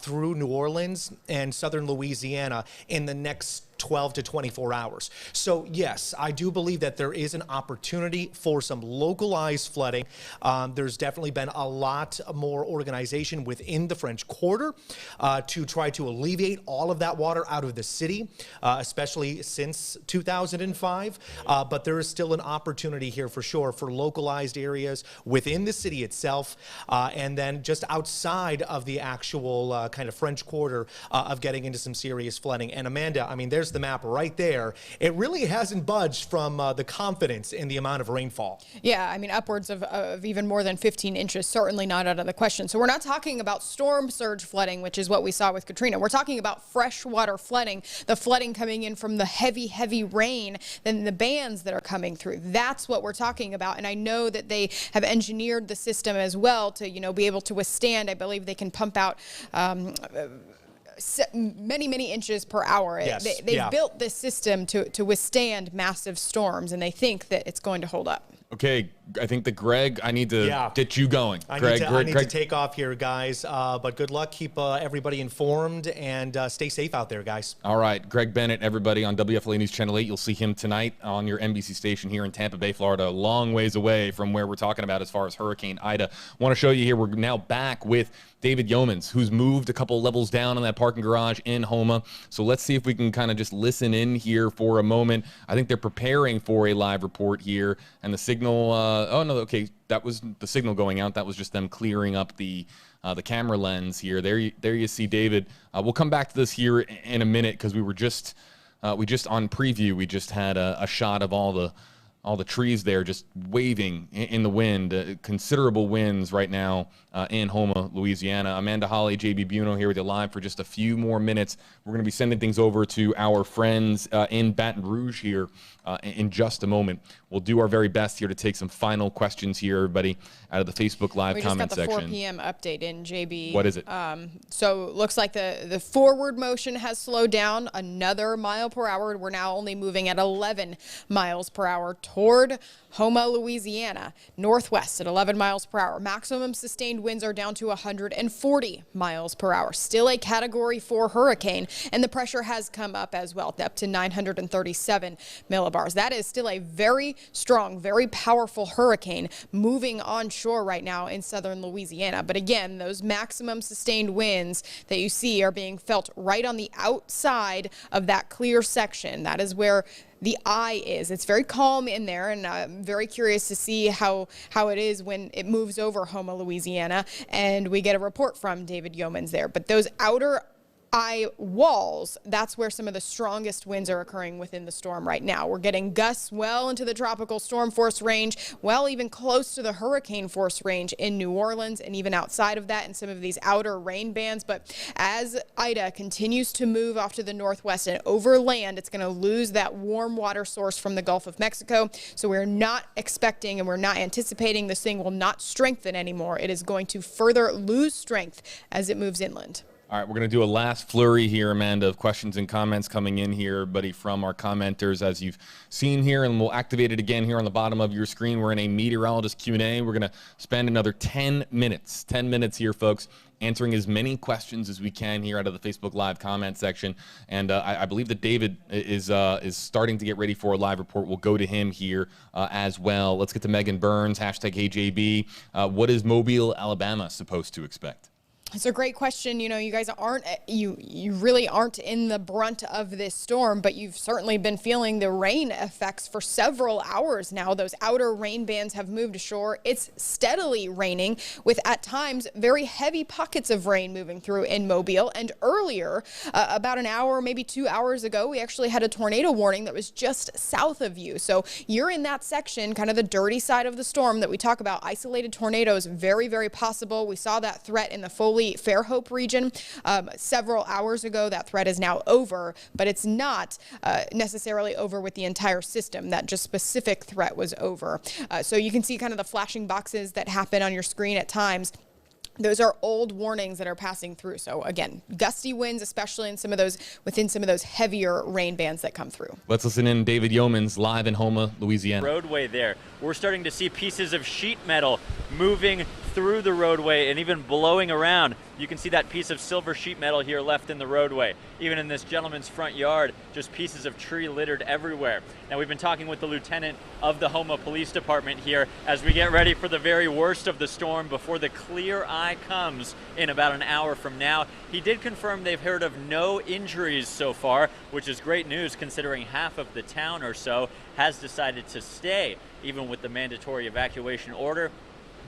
D: through New Orleans and southern Louisiana in the next 12 to 24 hours. So yes, I do believe that there is an opportunity for some localized flooding. There's definitely been a lot more organization within the French Quarter to try to alleviate all of that water out of the city, especially since 2005. But there is still an opportunity here for sure for localized areas within the city itself, and then just outside of the actual kind of French Quarter of getting into some serious flooding. And Amanda, I mean, there's the map right there. It really hasn't budged from the confidence in the amount of rainfall.
C: Yeah, I mean, upwards of even more than 15 inches, certainly not out of the question. So we're not talking about storm surge flooding, which is what we saw with Katrina. We're talking about freshwater flooding, the flooding coming in from the heavy, heavy rain, then the bands that are coming through. That's what we're talking about. And I know that they have engineered the system as well to, be able to withstand. I believe they can pump out many inches per hour.
D: Yes,
C: They've built this system to withstand massive storms, and they think that it's going to hold up.
A: Okay, I think that Greg, I need to get you going.
D: I need to take off here, guys. But good luck. Keep everybody informed and stay safe out there, guys.
A: All right, Greg Bennett, everybody on WFLA News Channel 8. You'll see him tonight on your NBC station here in Tampa Bay, Florida, a long ways away from where we're talking about as far as Hurricane Ida. Want to show you here, we're now back with David Yeomans, who's moved a couple levels down in that parking garage in Houma. So let's see if we can kind of just listen in here for a moment. I think they're preparing for a live report here, and the signal signal. Oh no, okay, that was the signal going out. That was just them clearing up the camera lens here. There you see David. We'll come back to this here in a minute because we just on preview we just had a shot of all the trees there just waving in the wind. Considerable winds right now in Houma, Louisiana. Amanda Holly, JB Buno here with you live for just a few more minutes. We're going to be sending things over to our friends in Baton Rouge here in just a moment. We'll do our very best here to take some final questions here, everybody, out of the Facebook Live comment section.
C: We just got the 4 p.m. update in, JB.
A: What is it?
C: So it looks like the forward motion has slowed down another mile per hour. We're now only moving at 11 miles per hour toward Houma, Louisiana, northwest at 11 miles per hour. Maximum sustained winds are down to 140 miles per hour. Still a Category 4 hurricane, and the pressure has come up as well, up to 937 millibars. That is still a very strong, very powerful hurricane moving onshore right now in southern Louisiana. But again, those maximum sustained winds that you see are being felt right on the outside of that clear section. That is where the eye is. It's very calm in there, and I'm very curious to see how it is when it moves over Houma, Louisiana, and we get a report from David Yeomans there. But those outer eye walls, that's where some of the strongest winds are occurring within the storm right now. We're getting gusts well into the tropical storm force range, well even close to the hurricane force range in New Orleans and even outside of that in some of these outer rain bands. But as Ida continues to move off to the northwest and over land, it's going to lose that warm water source from the Gulf of Mexico. So we're not expecting and we're not anticipating this thing will not strengthen anymore. It is going to further lose strength as it moves inland.
A: All right, we're going to do a last flurry here, Amanda, of questions and comments coming in here, buddy, from our commenters, as you've seen here, and we'll activate it again here on the bottom of your screen. We're in a meteorologist Q&A. We're going to spend another 10 minutes here, folks, answering as many questions as we can here out of the Facebook Live comment section. And I believe that David is starting to get ready for a live report. We'll go to him here as well. Let's get to Megan Burns, #HeyJB. What is Mobile, Alabama supposed to expect?
C: It's a great question. You know, you guys aren't, you really aren't in the brunt of this storm, but you've certainly been feeling the rain effects for several hours now. Those outer rain bands have moved ashore. It's steadily raining with at times very heavy pockets of rain moving through in Mobile. And earlier, about an hour, maybe 2 hours ago, we actually had a tornado warning that was just south of you. So you're in that section, kind of the dirty side of the storm that we talk about. Isolated tornadoes, very, very possible. We saw that threat in the Foley Fairhope region several hours ago. That threat is now over, but it's not necessarily over with the entire system. That just specific threat was over. So you can see kind of the flashing boxes that happen on your screen at times. Those are old warnings that are passing through. So again, gusty winds, especially in within some of those heavier rain bands that come through.
A: Let's listen in. David Yeomans live in Houma, Louisiana.
B: Roadway there. We're starting to see pieces of sheet metal moving through the roadway and even blowing around. You can see that piece of silver sheet metal here left in the roadway. Even in this gentleman's front yard, just pieces of tree littered everywhere. Now, we've been talking with the lieutenant of the Houma Police Department here as we get ready for the very worst of the storm before the clear eye comes in about an hour from now. He did confirm they've heard of no injuries so far, which is great news considering half of the town or so has decided to stay, even with the mandatory evacuation order.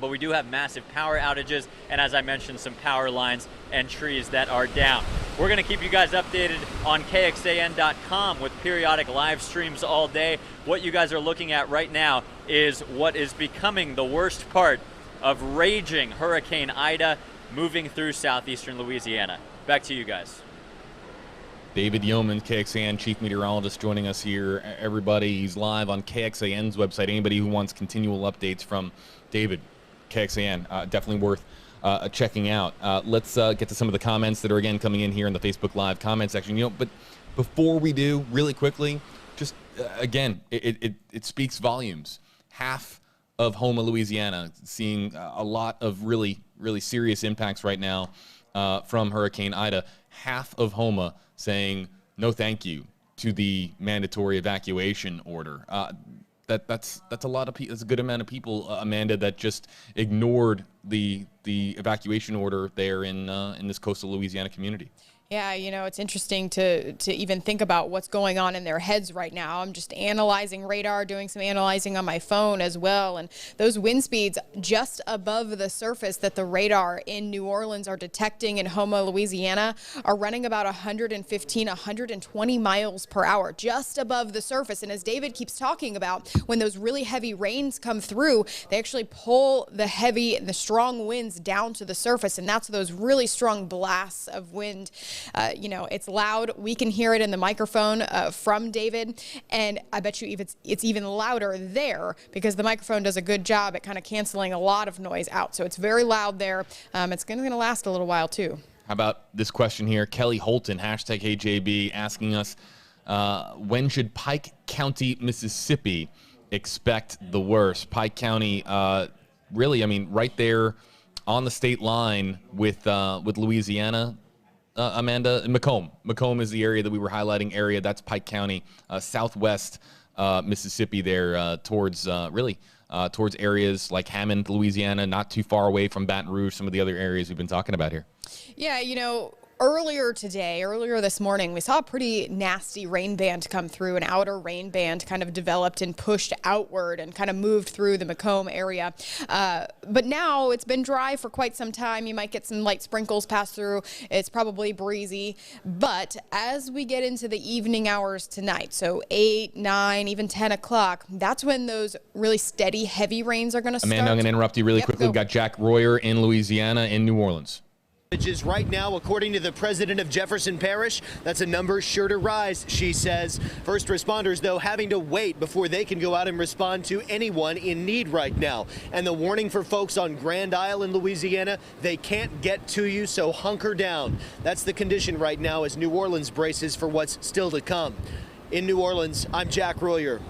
B: But we do have massive power outages, and as I mentioned, some power lines and trees that are down. We're going to keep you guys updated on KXAN.com with periodic live streams all day. What you guys are looking at right now is what is becoming the worst part of raging Hurricane Ida moving through southeastern Louisiana. Back to you guys.
A: David Yeomans, KXAN chief meteorologist, joining us here. Everybody, he's live on KXAN's website. Anybody who wants continual updates from David, KXAN, definitely worth checking out. Let's get to some of the comments that are again coming in here in the Facebook Live comment section. You know, but before we do, really quickly, just again, it speaks volumes. Half of Houma, Louisiana, seeing a lot of really serious impacts right now from Hurricane Ida. Half of Houma saying no thank you to the mandatory evacuation order. That's a lot of people. That's a good amount of people, Amanda, that just ignored the evacuation order there in this coastal Louisiana community.
C: Yeah, it's interesting to even think about what's going on in their heads right now. I'm just analyzing radar, doing some analyzing on my phone as well. And those wind speeds just above the surface that the radar in New Orleans are detecting in Houma, Louisiana, are running about 115, 120 miles per hour, just above the surface. And as David keeps talking about, when those really heavy rains come through, they actually pull the strong winds down to the surface. And that's those really strong blasts of wind. It's loud. We can hear it in the microphone from David, and I bet you it's even louder there because the microphone does a good job at kind of canceling a lot of noise out. So it's very loud there. It's going to last a little while too.
A: How about this question here? Kelly Holton, #HeyJB, asking us, when should Pike County, Mississippi expect the worst? Pike County, really, I mean, right there on the state line with Louisiana. Amanda, Macomb. Macomb is the area that we were highlighting. That's Pike County, southwest Mississippi there, towards areas like Hammond, Louisiana, not too far away from Baton Rouge, some of the other areas we've been talking about here.
C: Yeah, earlier this morning, we saw a pretty nasty rain band come through. An outer rain band kind of developed and pushed outward and kind of moved through the Macomb area. But now it's been dry for quite some time. You might get some light sprinkles pass through. It's probably breezy. But as we get into the evening hours tonight, so 8, 9, even 10 o'clock, that's when those really steady, heavy rains are going to start.
A: Amanda, I'm going to interrupt you really quickly. We've got Jack Royer in Louisiana, in New Orleans.
E: Right now, according to the president of Jefferson Parish, that's a number sure to rise, she says. First responders, though, having to wait before they can go out and respond to anyone in need right now. And the warning for folks on Grand Isle in Louisiana, they can't get to you, so hunker down. That's the condition right now as New Orleans braces for what's still to come. In New Orleans, I'm Jack Royer.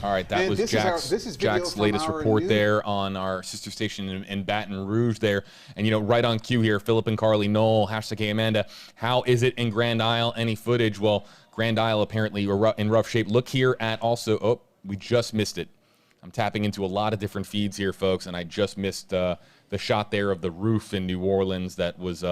A: All right, that was Jack's latest report there on our sister station in Baton Rouge there. And, right on cue here, Philip and Carly Knoll, #Hey Amanda, how is it in Grand Isle? Any footage? Well, Grand Isle apparently in rough shape. Look here at also, we just missed it. I'm tapping into a lot of different feeds here, folks, and I just missed the shot there of the roof in New Orleans that was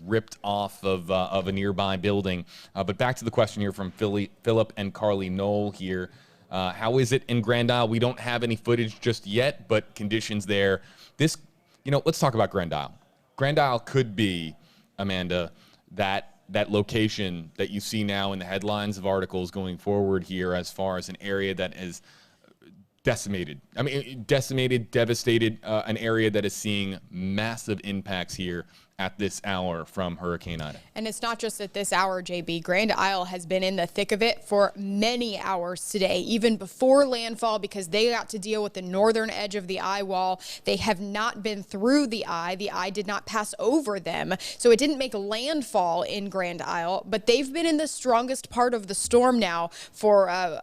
A: ripped off of a nearby building. But back to the question here from Philip and Carly Knoll here. How is it in Grand Isle? We don't have any footage just yet, but conditions there. Let's talk about Grand Isle. Grand Isle could be, Amanda, that location that you see now in the headlines of articles going forward here as far as an area that is decimated. I mean, decimated, devastated, an area that is seeing massive impacts here at this hour from Hurricane Ida.
C: And it's not just at this hour, JB. Grand Isle has been in the thick of it for many hours today, even before landfall, because they got to deal with the northern edge of the eye wall. They have not been through the eye. The eye did not pass over them, so it didn't make landfall in Grand Isle, but they've been in the strongest part of the storm now for,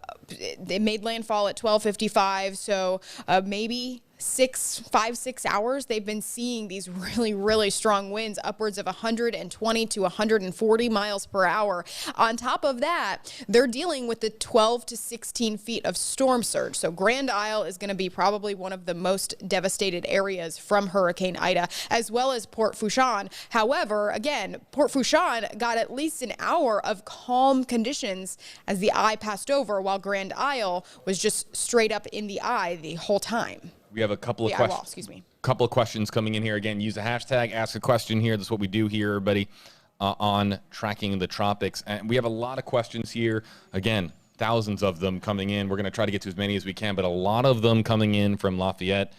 C: they made landfall at 12:55, so maybe 5-6 hours, they've been seeing these really, really strong winds, upwards of 120 to 140 miles per hour. On top of that, they're dealing with the 12 to 16 feet of storm surge. So Grand Isle is going to be probably one of the most devastated areas from Hurricane Ida, as well as Port Fourchon. However, again, Port Fourchon got at least an hour of calm conditions as the eye passed over, while Grand Isle was just straight up in the eye the whole time.
A: We have a couple of questions. Couple of questions coming in here. Again, use the hashtag, ask a question here. That's what we do here, everybody, on tracking the tropics. And we have a lot of questions here. Again, thousands of them coming in. We're going to try to get to as many as we can, but a lot of them coming in from Lafayette,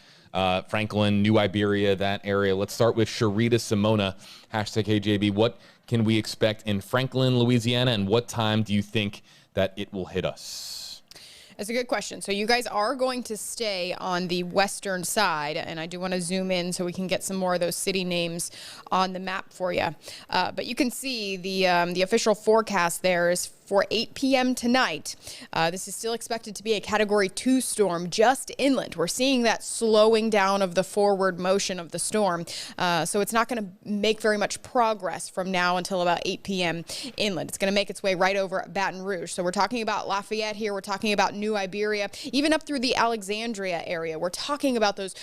A: Franklin, New Iberia, that area. Let's start with Sharita Simona, #HeyJB. What can we expect in Franklin, Louisiana, and what time do you think that it will hit us?
C: That's a good question. So you guys are going to stay on the western side, and I do want to zoom in so we can get some more of those city names on the map for you. But you can see the official forecast there is for 8 p.m. tonight. This is still expected to be a Category 2 storm just inland. We're seeing that slowing down of the forward motion of the storm. So it's not going to make very much progress from now until about 8 p.m. inland. It's going to make its way right over Baton Rouge. So we're talking about Lafayette here. We're talking about New Iberia, even up through the Alexandria area. We're talking about those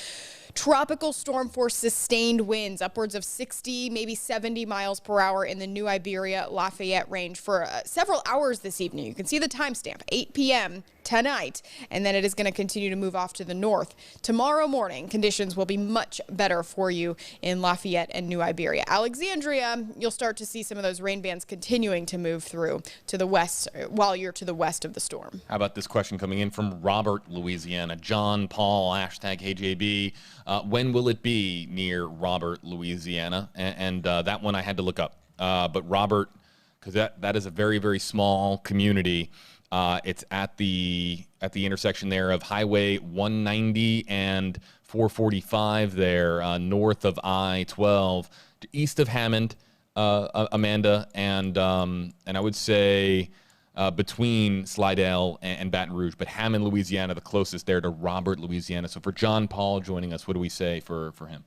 C: tropical storm force sustained winds upwards of 60, maybe 70 miles per hour in the New Iberia Lafayette range for several hours this evening. You can see the timestamp, 8 p.m. tonight, and then it is going to continue to move off to the north. Tomorrow morning, conditions will be much better for you in Lafayette and New Iberia. Alexandria, you'll start to see some of those rain bands continuing to move through to the west while you're to the west of the storm.
A: How about this question coming in from Robert, Louisiana? John Paul, hashtag HJB. When will it be near Robert, Louisiana? And that one I had to look up. But Robert, because that is a very, very small community. It's at the intersection there of Highway 190 and 445 there, north of I-12, east of Hammond, Amanda, and I would say between Slidell and Baton Rouge, but Hammond, Louisiana, the closest there to Robert, Louisiana. So for John Paul joining us, what do we say for him?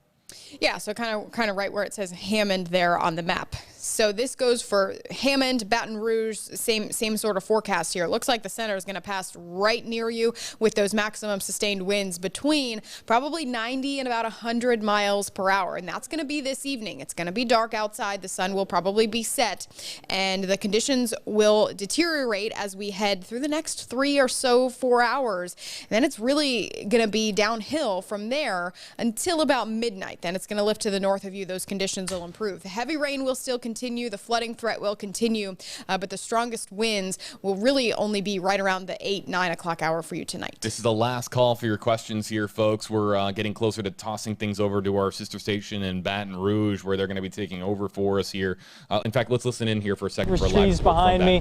C: Yeah, so kind of right where it says Hammond there on the map. So this goes for Hammond, Baton Rouge, same sort of forecast here. It looks like the center is going to pass right near you with those maximum sustained winds between probably 90 and about 100 miles per hour. And that's going to be this evening. It's going to be dark outside. The sun will probably be set, and the conditions will deteriorate as we head through the next 3 or so 4 hours. And then it's really going to be downhill from there until about midnight. Then it's going to lift to the north of you. Those conditions will improve. The heavy rain will still continue. The flooding threat will continue, but the strongest winds will really only be right around the 8-9 o'clock hour for you tonight.
A: This is the last call for your questions here, folks. We're getting closer to tossing things over to our sister station in Baton Rouge, where they're going to be taking over for us here. In fact, let's listen in here for a second.
F: There's trees behind me.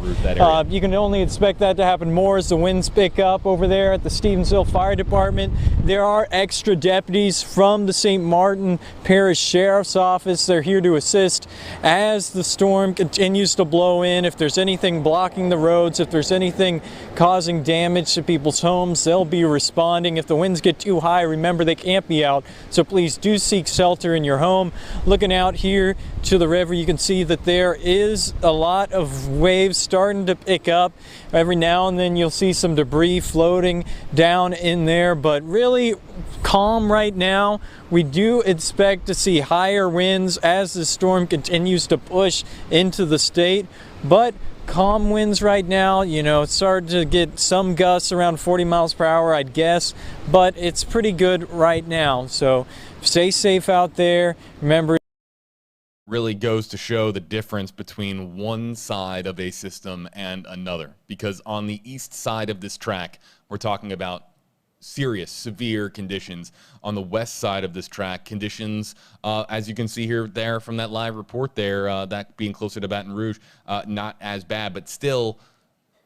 F: You can only expect that to happen more as the winds pick up over there at the Stevensville Fire Department. There are extra deputies from the St. Martin Parish Sheriff's Office. They're here to assist as the storm continues to blow in. If there's anything blocking the roads, if there's anything causing damage to people's homes, they'll be responding. If the winds get too high, remember they can't be out, so please do seek shelter in your home. Looking out here to the river, you can see that there is a lot of waves starting to pick up. Every now and then you'll see some debris floating down in there, but really calm right now. We do expect to see higher winds as the storm continues to push into the state, but calm winds right now. You know, it's starting to get some gusts around 40 miles per hour, I'd guess, but it's pretty good right now. So stay safe out there. Remember,
A: really goes to show the difference between one side of a system and another, because on the east side of this track, we're talking about serious, severe conditions. On the west side of this track, conditions, as you can see here, there from that live report there, that being closer to Baton Rouge, not as bad, but still,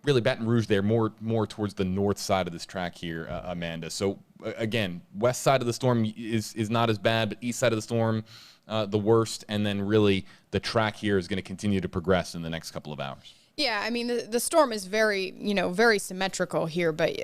A: really Baton Rouge there, more towards the north side of this track here, Amanda. So again, west side of the storm is not as bad, but east side of the storm, the worst, and then really the track here is going to continue to progress in the next couple of hours.
C: Yeah, I mean, the storm is very, very symmetrical here, but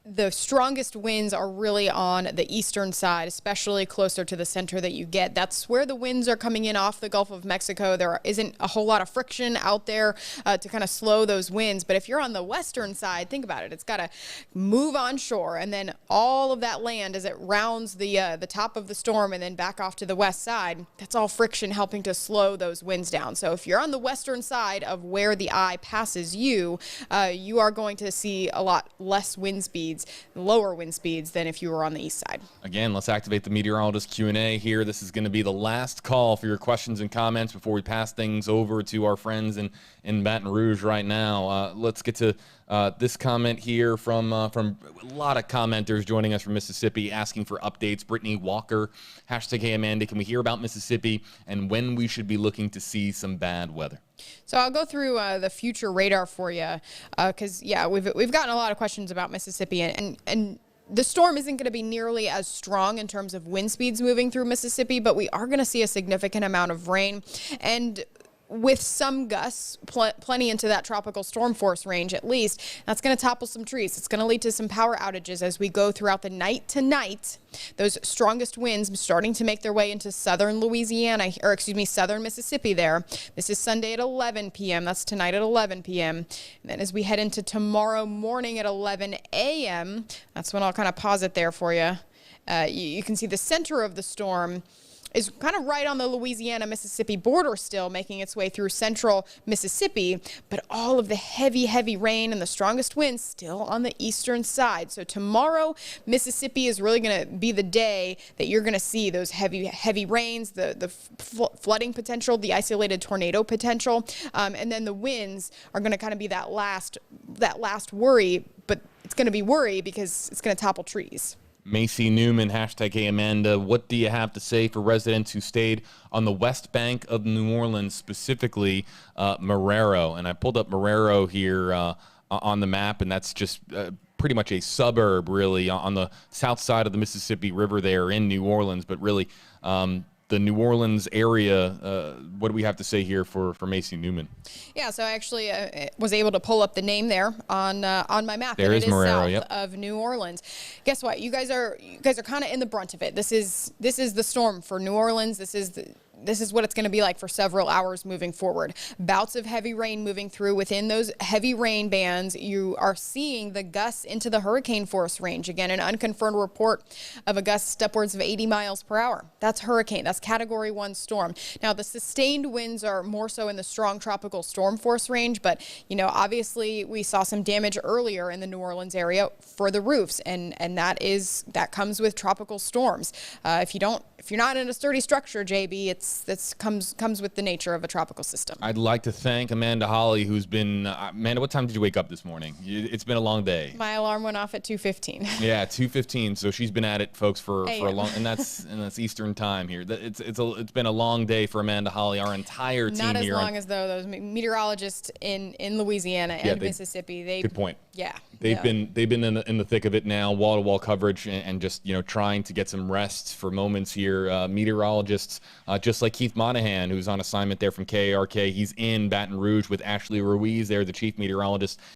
C: the strongest winds are really on the eastern side, especially closer to the center that you get. That's where the winds are coming in off the Gulf of Mexico. There isn't a whole lot of friction out there to kind of slow those winds. But if you're on the western side, think about it. It's got to move on shore, and then all of that land as it rounds the top of the storm and then back off to the west side, that's all friction helping to slow those winds down. So if you're on the western side of where the eye passes you, you are going to see a lot less wind speeds, lower wind speeds than if you were on the east side. Again,
A: let's activate the meteorologist Q&A here. This is going to be the last call for your questions and comments before we pass things over to our friends in Baton Rouge right now. Let's get to this comment here from a lot of commenters joining us from Mississippi, asking for updates. Brittany Walker, hashtag Hey Amanda, can we hear about Mississippi and when we should be looking to see some bad weather?
C: So I'll go through the future radar for you, because we've gotten a lot of questions about Mississippi, and the storm isn't going to be nearly as strong in terms of wind speeds moving through Mississippi, but we are going to see a significant amount of rain, and with some gusts, plenty into that tropical storm force range at least. That's going to topple some trees. It's going to lead to some power outages as we go throughout the night tonight. Those strongest winds starting to make their way into southern Louisiana, or excuse me, southern Mississippi there. This is Sunday at 11 p.m. That's tonight at 11 p.m. And then as we head into tomorrow morning at 11 a.m., that's when I'll kind of pause it there for you. You can see the center of the storm is kind of right on the Louisiana-Mississippi border still, making its way through central Mississippi, but all of the heavy rain and the strongest winds still on the eastern side. So tomorrow, Mississippi is really going to be the day that you're going to see those heavy rains, the flooding potential, the isolated tornado potential, and then the winds are going to kind of be that last worry, but it's going to be worry because it's going to topple trees.
A: Macy Newman, hashtag Hey Amanda, what do you have to say for residents who stayed on the west bank of New Orleans, specifically Marrero? And I pulled up Marrero here on the map, and that's just pretty much a suburb, really, on the south side of the Mississippi River there in New Orleans. But really, the New Orleans area, what do we have to say here for Macy Newman?
C: Yeah, so I actually was able to pull up the name there on my map.
A: There
C: and
A: is
C: it is
A: Marrero,
C: south
A: yep.
C: of New Orleans. Guess what? You guys are kind of in the brunt of it. This is the storm for New Orleans. This is what it's going to be like for several hours moving forward. Bouts of heavy rain moving through. Within those heavy rain bands, you are seeing the gusts into the hurricane force range. Again, an unconfirmed report of a gust upwards of 80 miles per hour. That's hurricane. That's Category 1 storm. Now, the sustained winds are more so in the strong tropical storm force range, but, obviously we saw some damage earlier in the New Orleans area for the roofs, and that comes with tropical storms. If you're not in a sturdy structure, JB, that comes with the nature of a tropical system.
A: I'd like to thank Amanda Holly, who's been, Amanda, what time did you wake up this morning? It's been a long day.
C: My alarm went off at 2:15.
A: Yeah, 2:15. So she's been at it, folks, for a long, and that's Eastern time here. It's been a long day for Amanda Holly, our entire team here.
C: Not as long as though those meteorologists in Louisiana and Mississippi.
A: Good point.
C: Yeah.
A: They've been in the thick of it now, wall-to-wall coverage, and just trying to get some rest for moments here. Meteorologists, just like Keith Monahan, who's on assignment there from KARK, he's in Baton Rouge with Ashley Ruiz there, the chief meteorologist